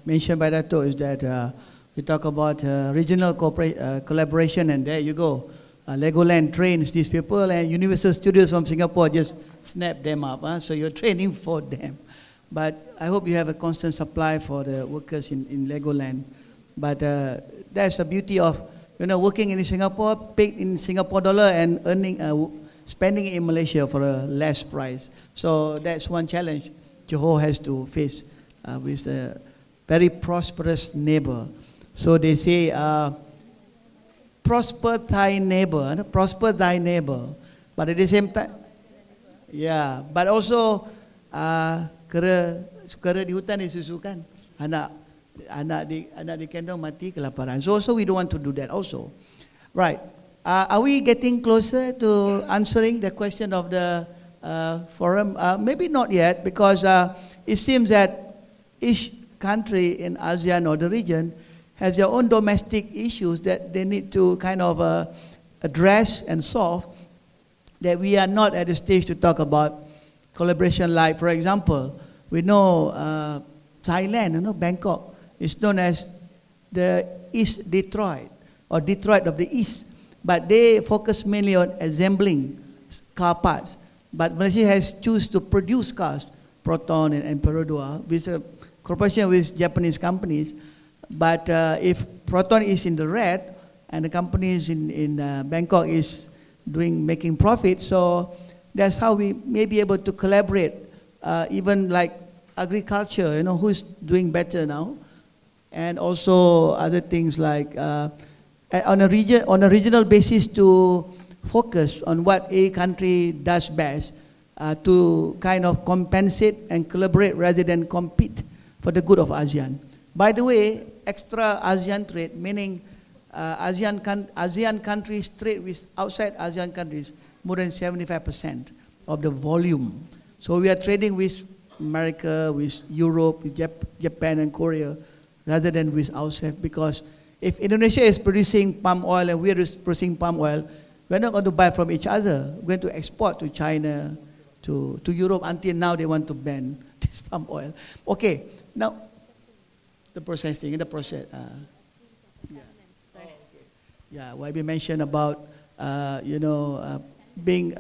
mentioned by Dato' is that we talk about regional collaboration, and there you go. Legoland trains these people, and Universal Studios from Singapore just snap them up. So you're training for them. But I hope you have a constant supply for the workers in Legoland. But that's the beauty of working in Singapore, paid in Singapore dollar, and spending in Malaysia for a less price. So that's one challenge Johor has to face with a very prosperous neighbor. So they say, prosper thy neighbor, prosper thy neighbor. But at the same time, yeah, but also kera di hutan disusukan, anak di kandang mati kelaparan. So we don't want to do that also. Right. Are we getting closer to answering the question of the forum? Maybe not yet, because it seems that each country in ASEAN or the region has their own domestic issues that they need to kind of address and solve, that we are not at the stage to talk about collaboration. Like, for example, we know Thailand, Bangkok, is known as the East Detroit, or Detroit of the East, but they focus mainly on assembling car parts. But Malaysia has chosen to produce cars, Proton and Perodua, with a cooperation with Japanese companies. But if Proton is in the red and the companies in Bangkok is making profit, so that's how we may be able to collaborate. Even like agriculture, who's doing better now, and also other things like on a regional basis to focus on what a country does best, to kind of compensate and collaborate rather than compete for the good of ASEAN. By the way, extra ASEAN trade, meaning ASEAN countries trade with outside ASEAN countries more than 75% of the volume. So we are trading with America, with Europe, with Japan and Korea, rather than with ourselves, because if Indonesia is producing palm oil and we are producing palm oil, we're not going to buy from each other. We're going to export to China, to Europe. Until now, they want to ban this palm oil. Okay, now the processing, the process. Yeah, what we mentioned about being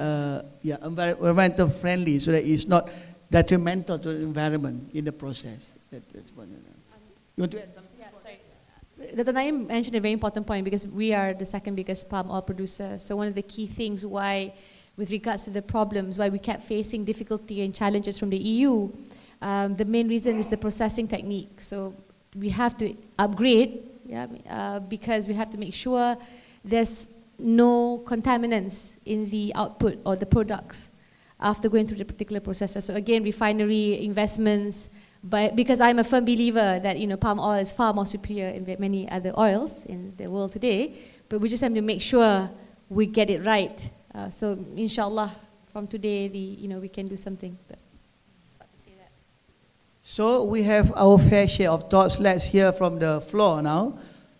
environmental friendly, so that it's not detrimental to the environment in the process. That's one. You want to add something? Dr. Naim mentioned a very important point, because we are the second biggest palm oil producer. So one of the key things why, with regards to the problems, why we kept facing difficulty and challenges from the EU, the main reason is the processing technique. So we have to upgrade, because we have to make sure there's no contaminants in the output or the products after going through the particular processes. So again, refinery investments. But because I'm a firm believer that palm oil is far more superior in many other oils in the world today, but we just have to make sure we get it right. So inshallah, from today, we can do something. Start to say that. So we have our fair share of thoughts. Let's hear from the floor now.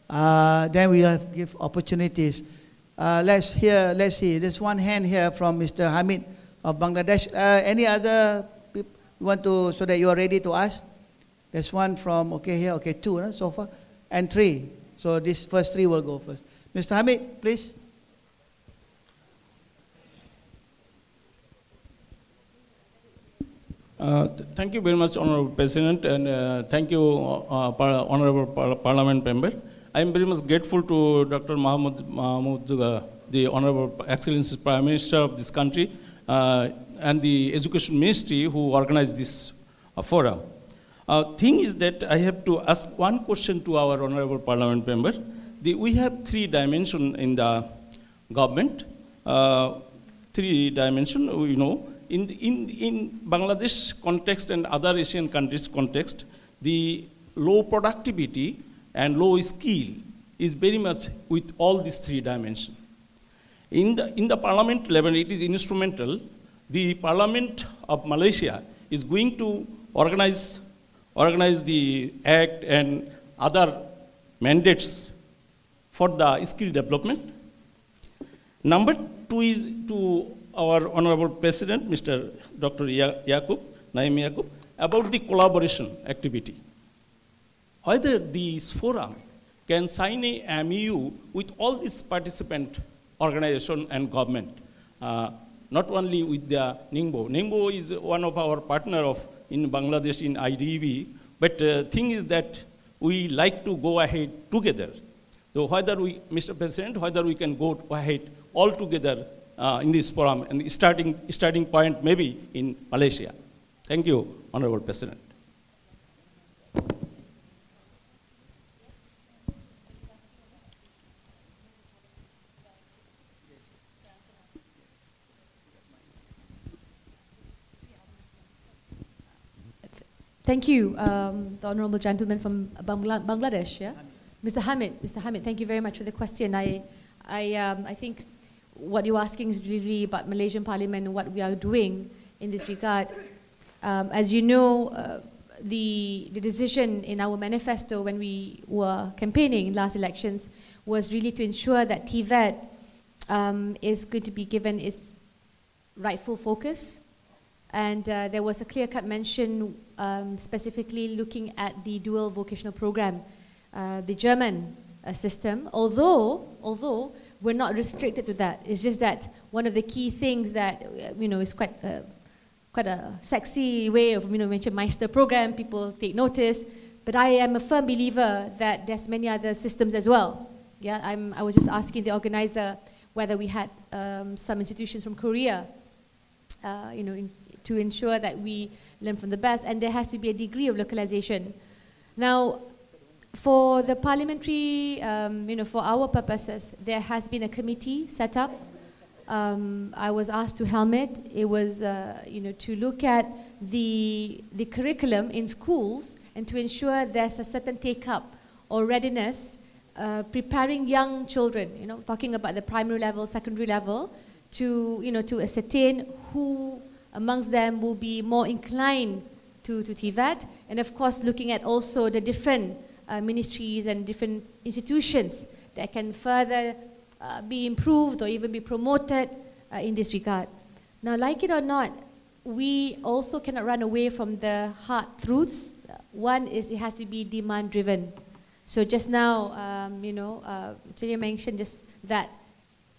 Then we will give opportunities. Let's see. There's one hand here from Mr. Hamid of Bangladesh. Any other people want to, so that you are ready to ask? There's one from, here, two so far, and three. So this first three will go first. Mr. Hamid, please. Thank you very much, Honorable President, and thank you, Honorable Parliament Member. I am very much grateful to Dr. Mahmoud, the Honorable Excellency Prime Minister of this country, and the Education Ministry who organized this forum. Thing is that I have to ask one question to our Honorable Parliament Member. We have three dimensions in the government. Three dimensions, In Bangladesh context and other Asian countries context, the low productivity and low skill is very much with all these three dimensions. In the parliament level, it is instrumental. The Parliament of Malaysia is going to organize the act and other mandates for the skill development. Number two is to our Honorable President, Mr. Dr. Naim Yaqub, about the collaboration activity. Whether this forum can sign a MOU with all these participant organizations and government, not only with the Ningbo. Ningbo is one of our partners in Bangladesh in IDB, but thing is that we like to go ahead together. So Mr. President, whether we can go ahead all together in this forum, and starting point maybe in Malaysia. Thank you, Honorable President. Thank you, the honourable gentleman from Bangladesh. Yeah, Mr. Hamid, thank you very much for the question. I think what you're asking is really about Malaysian Parliament and what we are doing in this regard. As you know, the decision in our manifesto when we were campaigning in last elections was really to ensure that TVET is going to be given its rightful focus. And there was a clear-cut mention specifically looking at the dual vocational program, the German system, although we're not restricted to that. It's just that one of the key things that, is quite a sexy way of, mention Meister program, people take notice, but I am a firm believer that there's many other systems as well. Yeah, I was just asking the organizer whether we had some institutions from Korea, to ensure that we learn from the best, and there has to be a degree of localization. Now, for the parliamentary, for our purposes, there has been a committee set up. I was asked to helm it. It was, to look at the curriculum in schools and to ensure there's a certain take-up or readiness, preparing young children, talking about the primary level, secondary level, to ascertain who amongst them will be more inclined to TVET, and of course looking at also the different ministries and different institutions that can further be improved or even be promoted in this regard. Now, like it or not, we also cannot run away from the hard truths. One is it has to be demand driven. So just now, Celia mentioned just that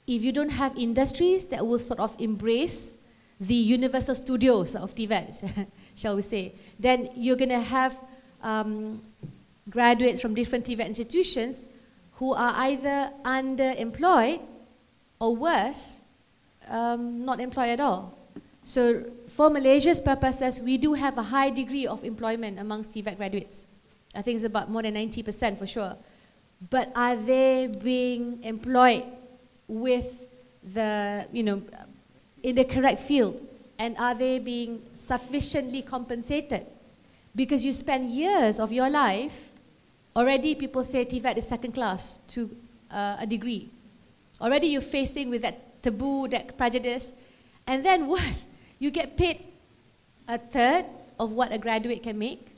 if you don't have industries that will sort of embrace the universal studios of TVET, shall we say, then you're going to have graduates from different TVET institutions who are either underemployed or worse, not employed at all. So for Malaysia's purposes, we do have a high degree of employment amongst TVET graduates. I think it's about more than 90% for sure. But are they being employed with the, in the correct field? And are they being sufficiently compensated? Because you spend years of your life, already people say TVET is second class to a degree. Already you're facing with that taboo, that prejudice. And then worse, you get paid a third of what a graduate can make.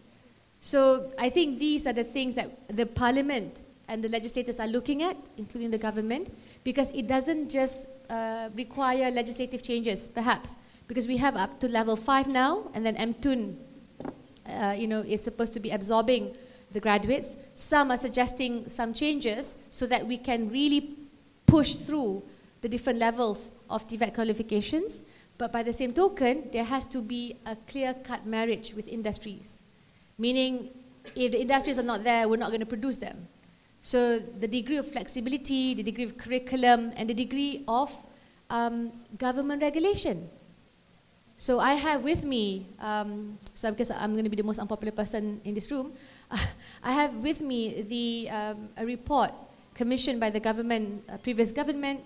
So I think these are the things that the parliament and the legislators are looking at, including the government, because it doesn't just require legislative changes, perhaps, because we have up to level 5 now, and then MTUN, is supposed to be absorbing the graduates. Some are suggesting some changes so that we can really push through the different levels of TVET qualifications. But by the same token, there has to be a clear-cut marriage with industries. Meaning, if the industries are not there, we're not going to produce them. So the degree of flexibility, the degree of curriculum, and the degree of government regulation. So I have with me, so because I'm going to be the most unpopular person in this room, I have with me a report commissioned by the government, previous government,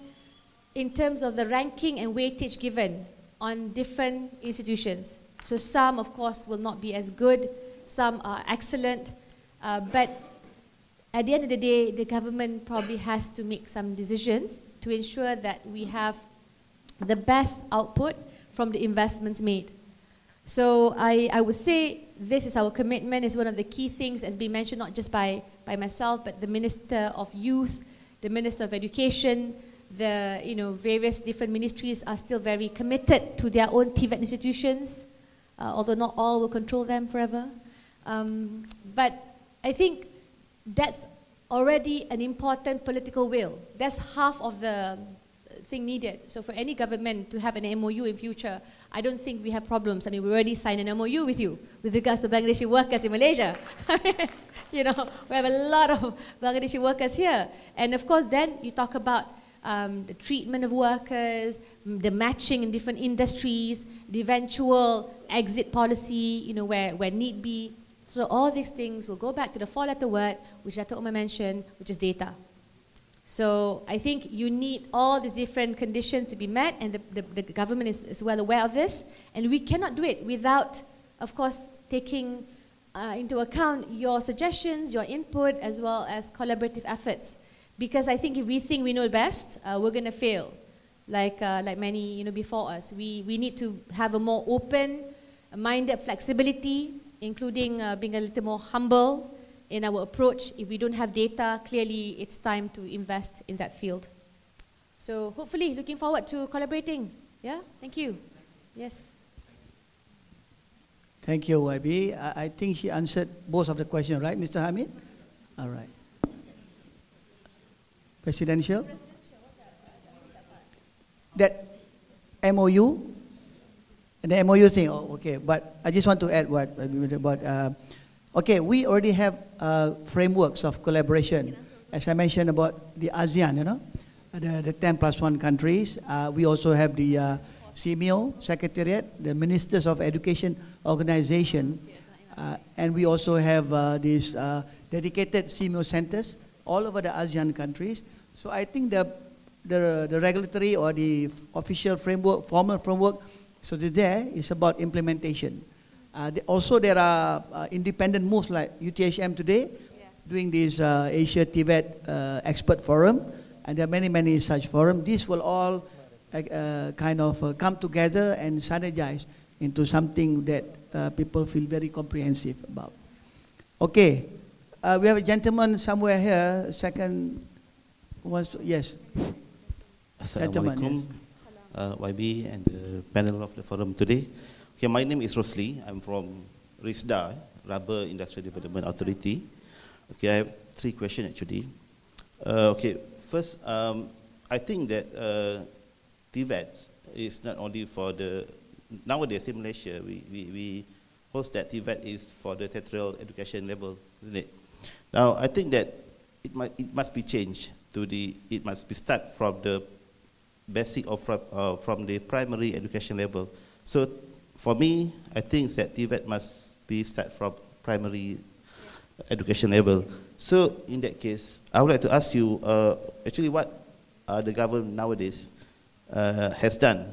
in terms of the ranking and weightage given on different institutions. So some, of course, will not be as good, some are excellent, but at the end of the day, the government probably has to make some decisions to ensure that we have the best output from the investments made. So I would say this is our commitment, is one of the key things that's been mentioned not just by myself, but the Minister of Youth, the Minister of Education, the various different ministries are still very committed to their own TVET institutions, although not all will control them forever. But I think that's already an important political will. That's half of the thing needed. So for any government to have an MOU in future, I don't think we have problems. I mean, we already signed an MOU with you with regards to Bangladeshi workers in Malaysia. We have a lot of Bangladeshi workers here. And of course, then you talk about the treatment of workers, the matching in different industries, the eventual exit policy, where need be. So all these things will go back to the 4-letter word, which Dato' Umar mentioned, which is data. So I think you need all these different conditions to be met, and the government is well aware of this. And we cannot do it without, of course, taking into account your suggestions, your input, as well as collaborative efforts. Because I think if we think we know best, we're going to fail, like many before us. We need to have a more open-minded flexibility, including being a little more humble in our approach. If we don't have data, clearly it's time to invest in that field. So hopefully, looking forward to collaborating. Yeah, thank you. Yes. Thank you, YB. I think she answered most of the questions, right, Mr. Hamid? All right. Presidential? That MOU? The MOU thing, oh, okay. But I just want to add what about, okay, we already have frameworks of collaboration. As I mentioned about the ASEAN, the 10+1 countries. We also have the CMO Secretariat, the Ministers of Education Organization, and we also have these dedicated CMO centers all over the ASEAN countries. So I think the regulatory or the official framework, formal framework, so there is about implementation. Also there are independent moves like UTHM today, doing this Asia TVET Expert Forum, and there are many such forums. These will all kind of come together and synergize into something that people feel very comprehensive about. Okay, we have a gentleman somewhere here, second, wants to, yes. Assalamualaikum, YB and the panel of the forum today. Okay, my name is Rosli. I'm from RISDA, Rubber Industrial Development Authority. Okay, I have 3 questions actually. Okay, first, I think that TVET is not only for the, nowadays in Malaysia, we host that TVET is for the tertiary education level, isn't it? Now, I think that it must be changed to it must be start from the basic or from the primary education level. So, for me, I think that TVET must be start from primary education level. So, in that case, I would like to ask you, actually what the government nowadays has done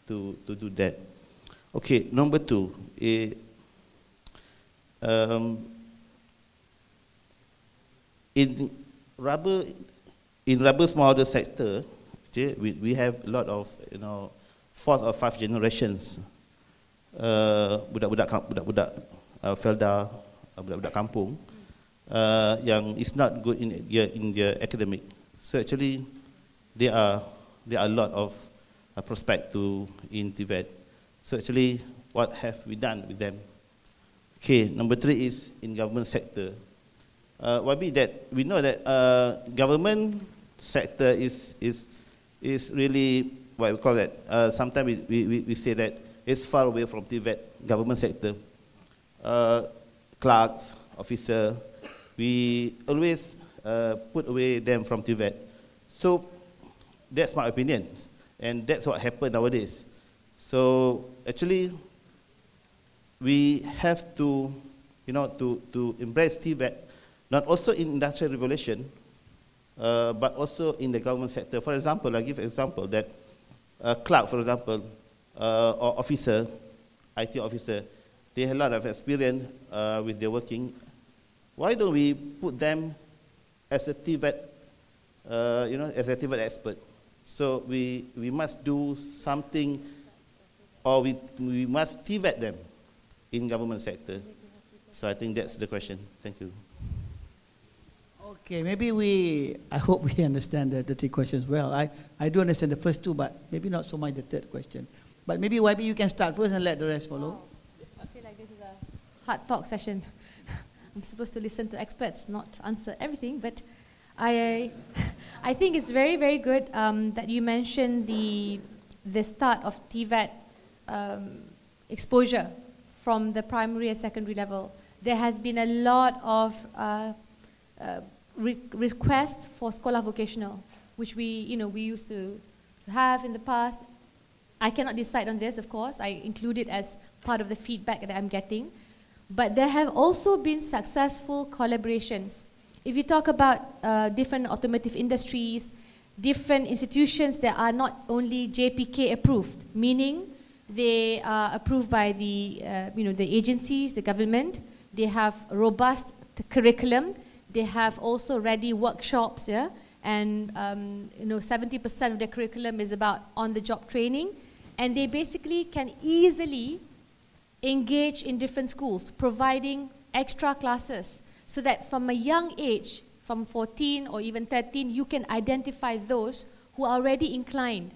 to do that. Okay, number 2, in rubber small order sector, okay, we have a lot of 4th or 5th generations budak-budak Felda, budak-budak kampung yang is not good in their academic. So actually there are a lot of prospect in TVET. So actually, what have we done with them? Okay, number 3 is in government sector. We know that government sector is really what we call it. Sometimes we say that it's far away from TVET government sector. Clerks, officer, we always put away them from TVET. So that's my opinion, and that's what happened nowadays. So actually, we have to, to embrace TVET, not also in industrial revolution, but also in the government sector. For example, I give an example that clerk, for example, or officer, IT officer, they have a lot of experience with their working. Why don't we put them as a TVET, as a TVET expert? So we must do something, or we must TVET them in government sector. So I think that's the question. Thank you. Okay, maybe I hope we understand the 3 questions well. I do understand the first 2, but maybe not so much the 3rd question. But maybe YB, you can start first and let the rest follow. I feel like this is a hard talk session. I'm supposed to listen to experts, not answer everything, but I think it's very, very good that you mentioned the start of TVET exposure from the primary and secondary level. There has been a lot of requests for Sekolah Vocational, which we used to have in the past. I cannot decide on this, of course. I include it as part of the feedback that I'm getting. But there have also been successful collaborations. If you talk about different automotive industries, different institutions that are not only JPK approved, meaning they are approved by the, the agencies, the government, they have robust curriculum, they have also ready workshops, yeah, and 70% of their curriculum is about on-the-job training, and they basically can easily engage in different schools, providing extra classes, so that from a young age, from 14 or even 13, you can identify those who are already inclined.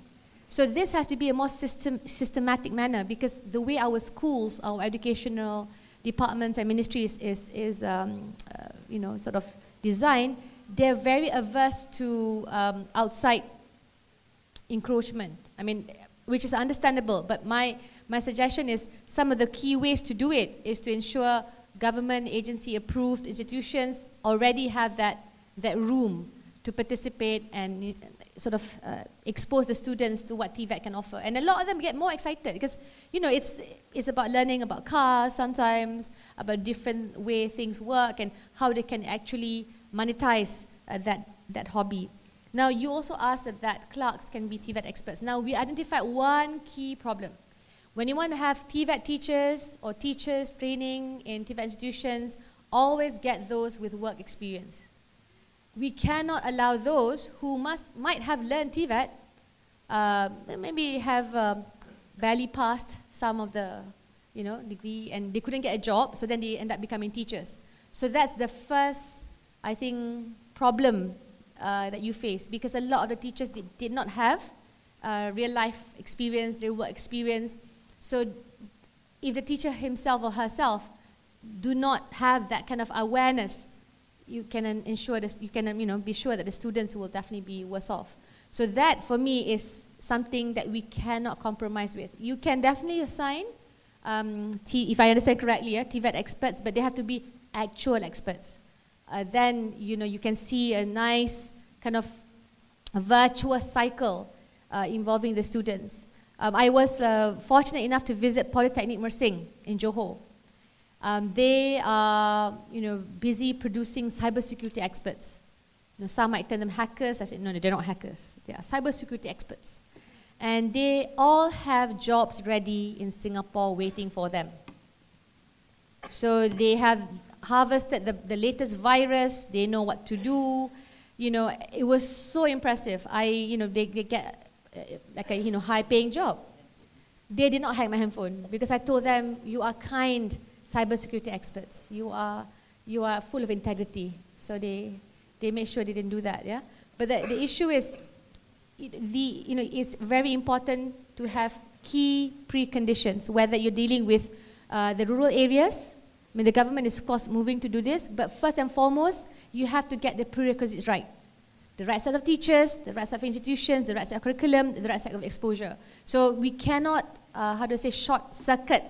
So this has to be a more systematic manner, because the way our schools, our educational departments and ministries is sort of designed, they're very averse to outside encroachment. I mean, which is understandable, but my suggestion is some of the key ways to do it is to ensure government agency approved institutions already have that room to participate and sort of expose the students to what TVET can offer. And a lot of them get more excited because, it's about learning about cars sometimes, about different way things work and how they can actually monetize that hobby. Now, you also asked that clerks can be TVET experts. Now, we identified one key problem. When you want to have TVET teachers or teachers training in TVET institutions, always get those with work experience. We cannot allow those who might have learned TVET, maybe have barely passed some of the degree and they couldn't get a job, so then they end up becoming teachers. So that's the first, I think, problem that you face, because a lot of the teachers did not have real life experience, their work experience. So if the teacher himself or herself do not have that kind of awareness, you can ensure this, you can be sure that the students will definitely be worse off. So that for me is something that we cannot compromise with. You can definitely assign, if I understand correctly, TVET experts, but they have to be actual experts. Then you can see a nice kind of a virtuous cycle involving the students. I was fortunate enough to visit Polytechnic Mersing in Johor. They are busy producing cybersecurity experts. Some might term them hackers. I said, no, they're not hackers. They are cybersecurity experts. And they all have jobs ready in Singapore waiting for them. So they have harvested the latest virus. They know what to do. It was so impressive. They get like a high-paying job. They did not hack my handphone because I told them, you are kind cybersecurity experts. You are full of integrity. So they made sure they didn't do that. Yeah. But the issue is, it's very important to have key preconditions. Whether you're dealing with the rural areas, I mean the government is of course moving to do this, but first and foremost, you have to get the prerequisites right. The right set of teachers, the right set of institutions, the right set of curriculum, the right set of exposure. So we cannot, short circuit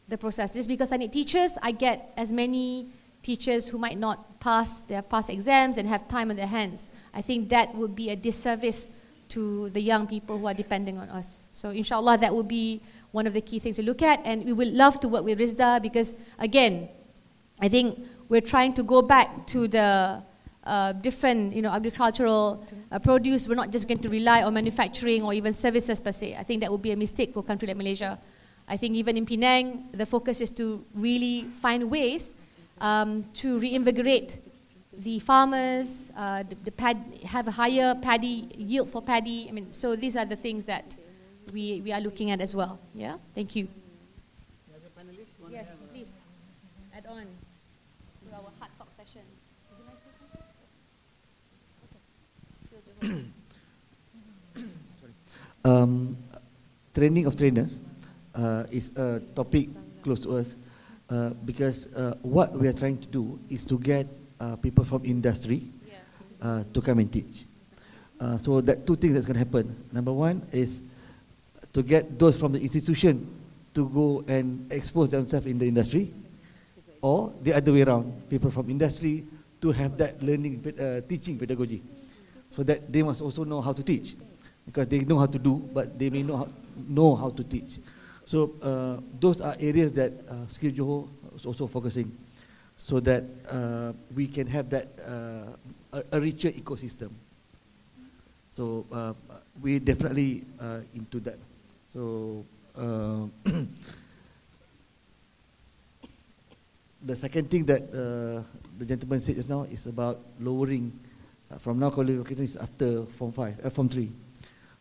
the process. Just because I need teachers, I get as many teachers who might not pass their past exams and have time on their hands. I think that would be a disservice to the young people who are depending on us. So inshallah, that would be one of the key things to look at, and we would love to work with RISDA because, again, I think we're trying to go back to the different agricultural produce. We're not just going to rely on manufacturing or even services per se. I think that would be a mistake for a country like Malaysia. I think even in Penang, the focus is to really find ways to reinvigorate the farmers, have a higher paddy yield for paddy. I mean, so these are the things that we are looking at as well. Yeah, thank you. Yes, please add on to our hard talk session. Training of trainers is a topic close to us because what we are trying to do is to get people from industry to come and teach. So that two things that's going to happen. Number one is to get those from the institution to go and expose themselves in the industry, or the other way around, people from industry to have that learning, teaching pedagogy, so that they must also know how to teach, because they know how to do, but they may not know how to teach. So those are areas that Skill Johor is also focusing, so that we can have that a richer ecosystem. So we definitely into that. So the second thing that the gentleman said just now is about lowering from now qualification is after Form 3.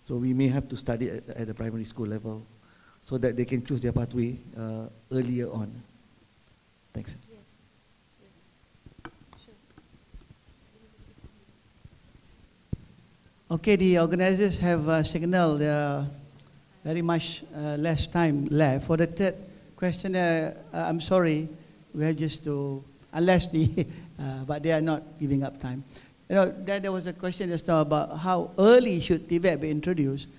So we may have to study at the primary school level so that they can choose their pathway earlier on. Thanks. Okay, the organizers have signaled there are very much less time left. For the third question, I'm sorry, we have just to, unless the, but they are not giving up time. You know, there was a question just now about how early should TVET be introduced.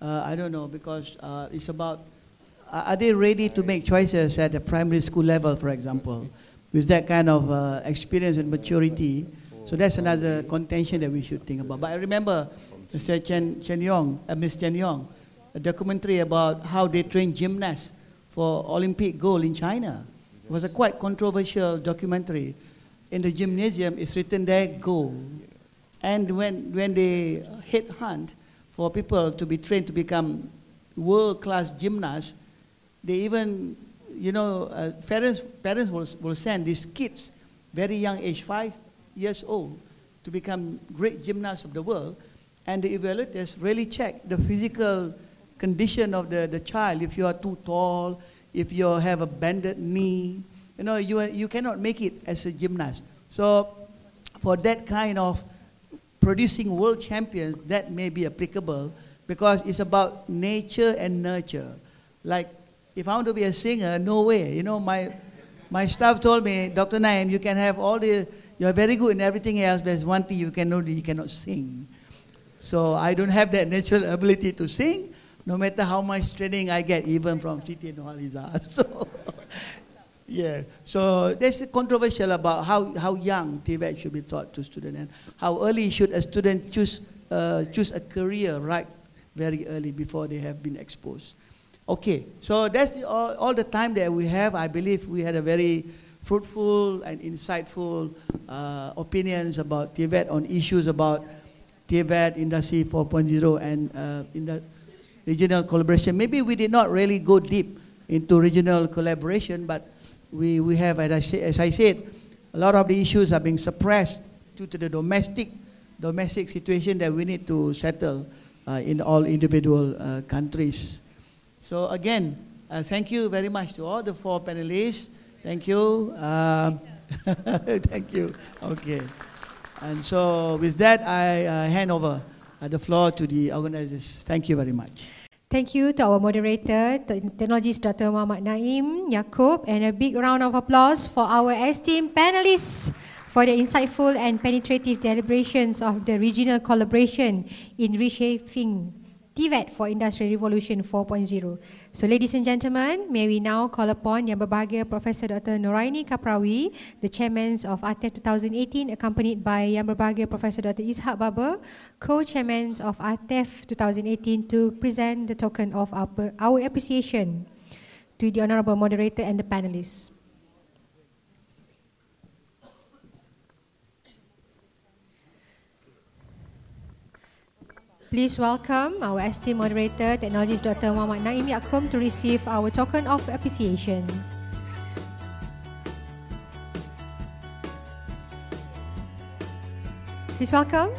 I don't know, because it's about, are they ready to make choices at the primary school level, for example, with that kind of experience and maturity? So that's another contention that we should think about. But I remember Mr. Ms. Chen Yong, a documentary about how they train gymnasts for Olympic gold in China. It was a quite controversial documentary. In the gymnasium, it's written there, go. And when they headhunt for people to be trained to become world-class gymnasts, they even, you know, parents will send these kids, very young age, 5 years old, to become great gymnasts of the world. And the evaluators really check the physical condition of the child. If you are too tall, if you have a bended knee, you know, you cannot make it as a gymnast. So for that kind of producing world champions, that may be applicable because it's about nature and nurture. Like, if I want to be a singer, no way. You know, my staff told me, Dr. Naim, you can have all the, you're very good in everything else, but there's one thing you cannot do, you cannot sing. So I don't have that natural ability to sing, no matter how much training I get, even from Siti Nurhaliza. So, yeah. So that's controversial about how young TVET should be taught to students and how early should a student choose a career right very early before they have been exposed. Okay, so that's all the time that we have. I believe we had a very fruitful and insightful opinions about TVET on issues about TVET, Industry 4.0, and in the regional collaboration. Maybe we did not really go deep into regional collaboration, but we have, as I said, a lot of the issues are being suppressed due to the domestic situation that we need to settle in all individual countries. So again, thank you very much to all the 4 panelists. Thank you. Thank you. Okay. And so with that, I hand over the floor to the organizers. Thank you very much. Thank you to our moderator, Technologist Dr. Muhammad Naim Yaakob, and a big round of applause for our esteemed panelists for the insightful and penetrative deliberations of the regional collaboration in reshaping TVET for Industry Revolution 4.0. So ladies and gentlemen, may we now call upon Yang Berbahagia Professor Dr. Noraini Kaprawi, the chairman of ATEF 2018, accompanied by Yang Berbahagia Professor Dr. Ishak Baber, co-chairman of ATEF 2018, to present the token of our appreciation to the honorable moderator and the panelists. Please welcome our esteemed moderator, Technologist Dr. Muhammad Naim Yaakob, to receive our token of appreciation. Please welcome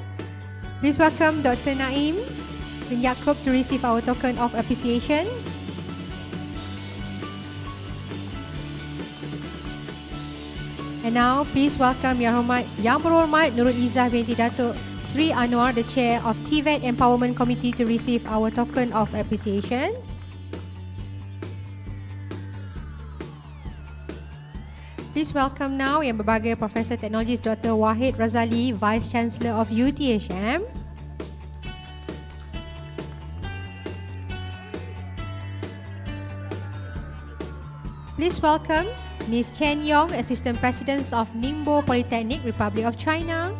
Dr. Naim Yaakob to receive our token of appreciation. And now, please welcome Yang Berhormat Nurul Izzah binti Datuk Sri Anwar, the Chair of TVET Empowerment Committee, to receive our token of appreciation. Please welcome now Yang Berbahagia Professor Technologist Dr. Wahid Razali, Vice Chancellor of UTHM. Please welcome Ms. Chen Yong, Assistant President of Ningbo Polytechnic, Republic of China.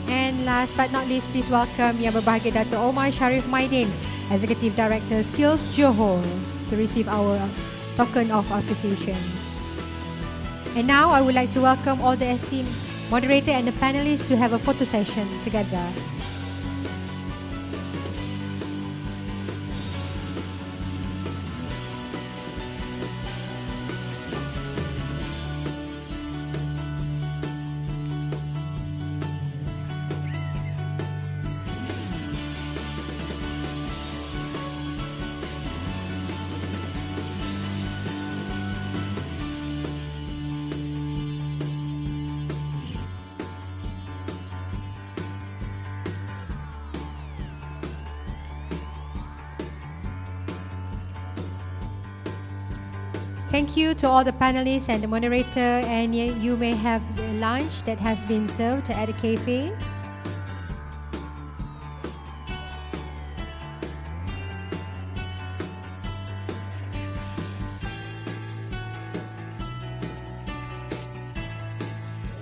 And last but not least, please welcome Yang Berbahagia Dr. Omar Sharif Maidin, Executive Director, Skills Johor, to receive our token of appreciation. And now I would like to welcome all the esteemed moderator and the panelists to have a photo session together. Thank you to all the panelists and the moderator, and you may have lunch that has been served at the cafe.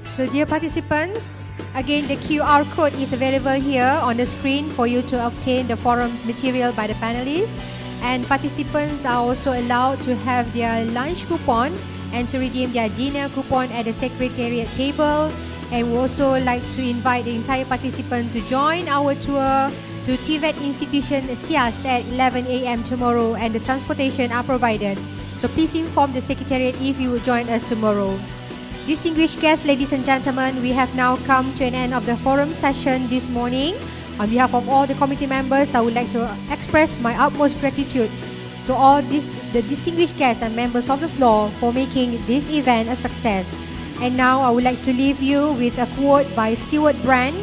So dear participants, again the QR code is available here on the screen for you to obtain the forum material by the panelists, and participants are also allowed to have their lunch coupon and to redeem their dinner coupon at the secretariat table. And we also like to invite the entire participant to join our tour to TVET institution SIAS at 11 a.m. tomorrow, and the transportation are provided. So please inform the secretariat if you will join us tomorrow. Distinguished guests, ladies and gentlemen, we have now come to an end of the forum session this morning. On behalf of all the committee members, I would like to express my utmost gratitude to all the distinguished guests and members of the floor for making this event a success. And now I would like to leave you with a quote by Stuart Brand,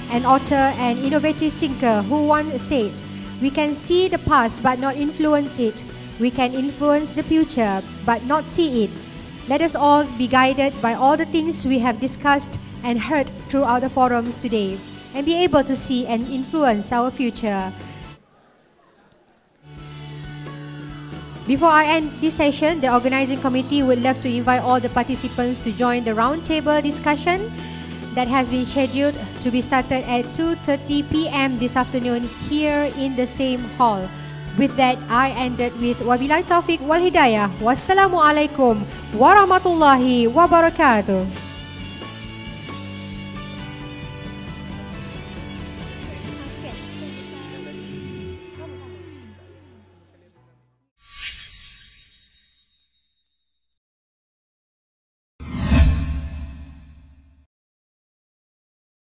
an author and innovative thinker, who once said, "We can see the past but not influence it. We can influence the future but not see it." Let us all be guided by all the things we have discussed and heard throughout the forums today, and be able to see and influence our future. Before I end this session, the organizing committee would love to invite all the participants to join the roundtable discussion that has been scheduled to be started at 2:30 p.m. this afternoon here in the same hall. With that, I ended with wabillahi taufiq wal hidayah. Wassalamualaikum warahmatullahi wabarakatuh.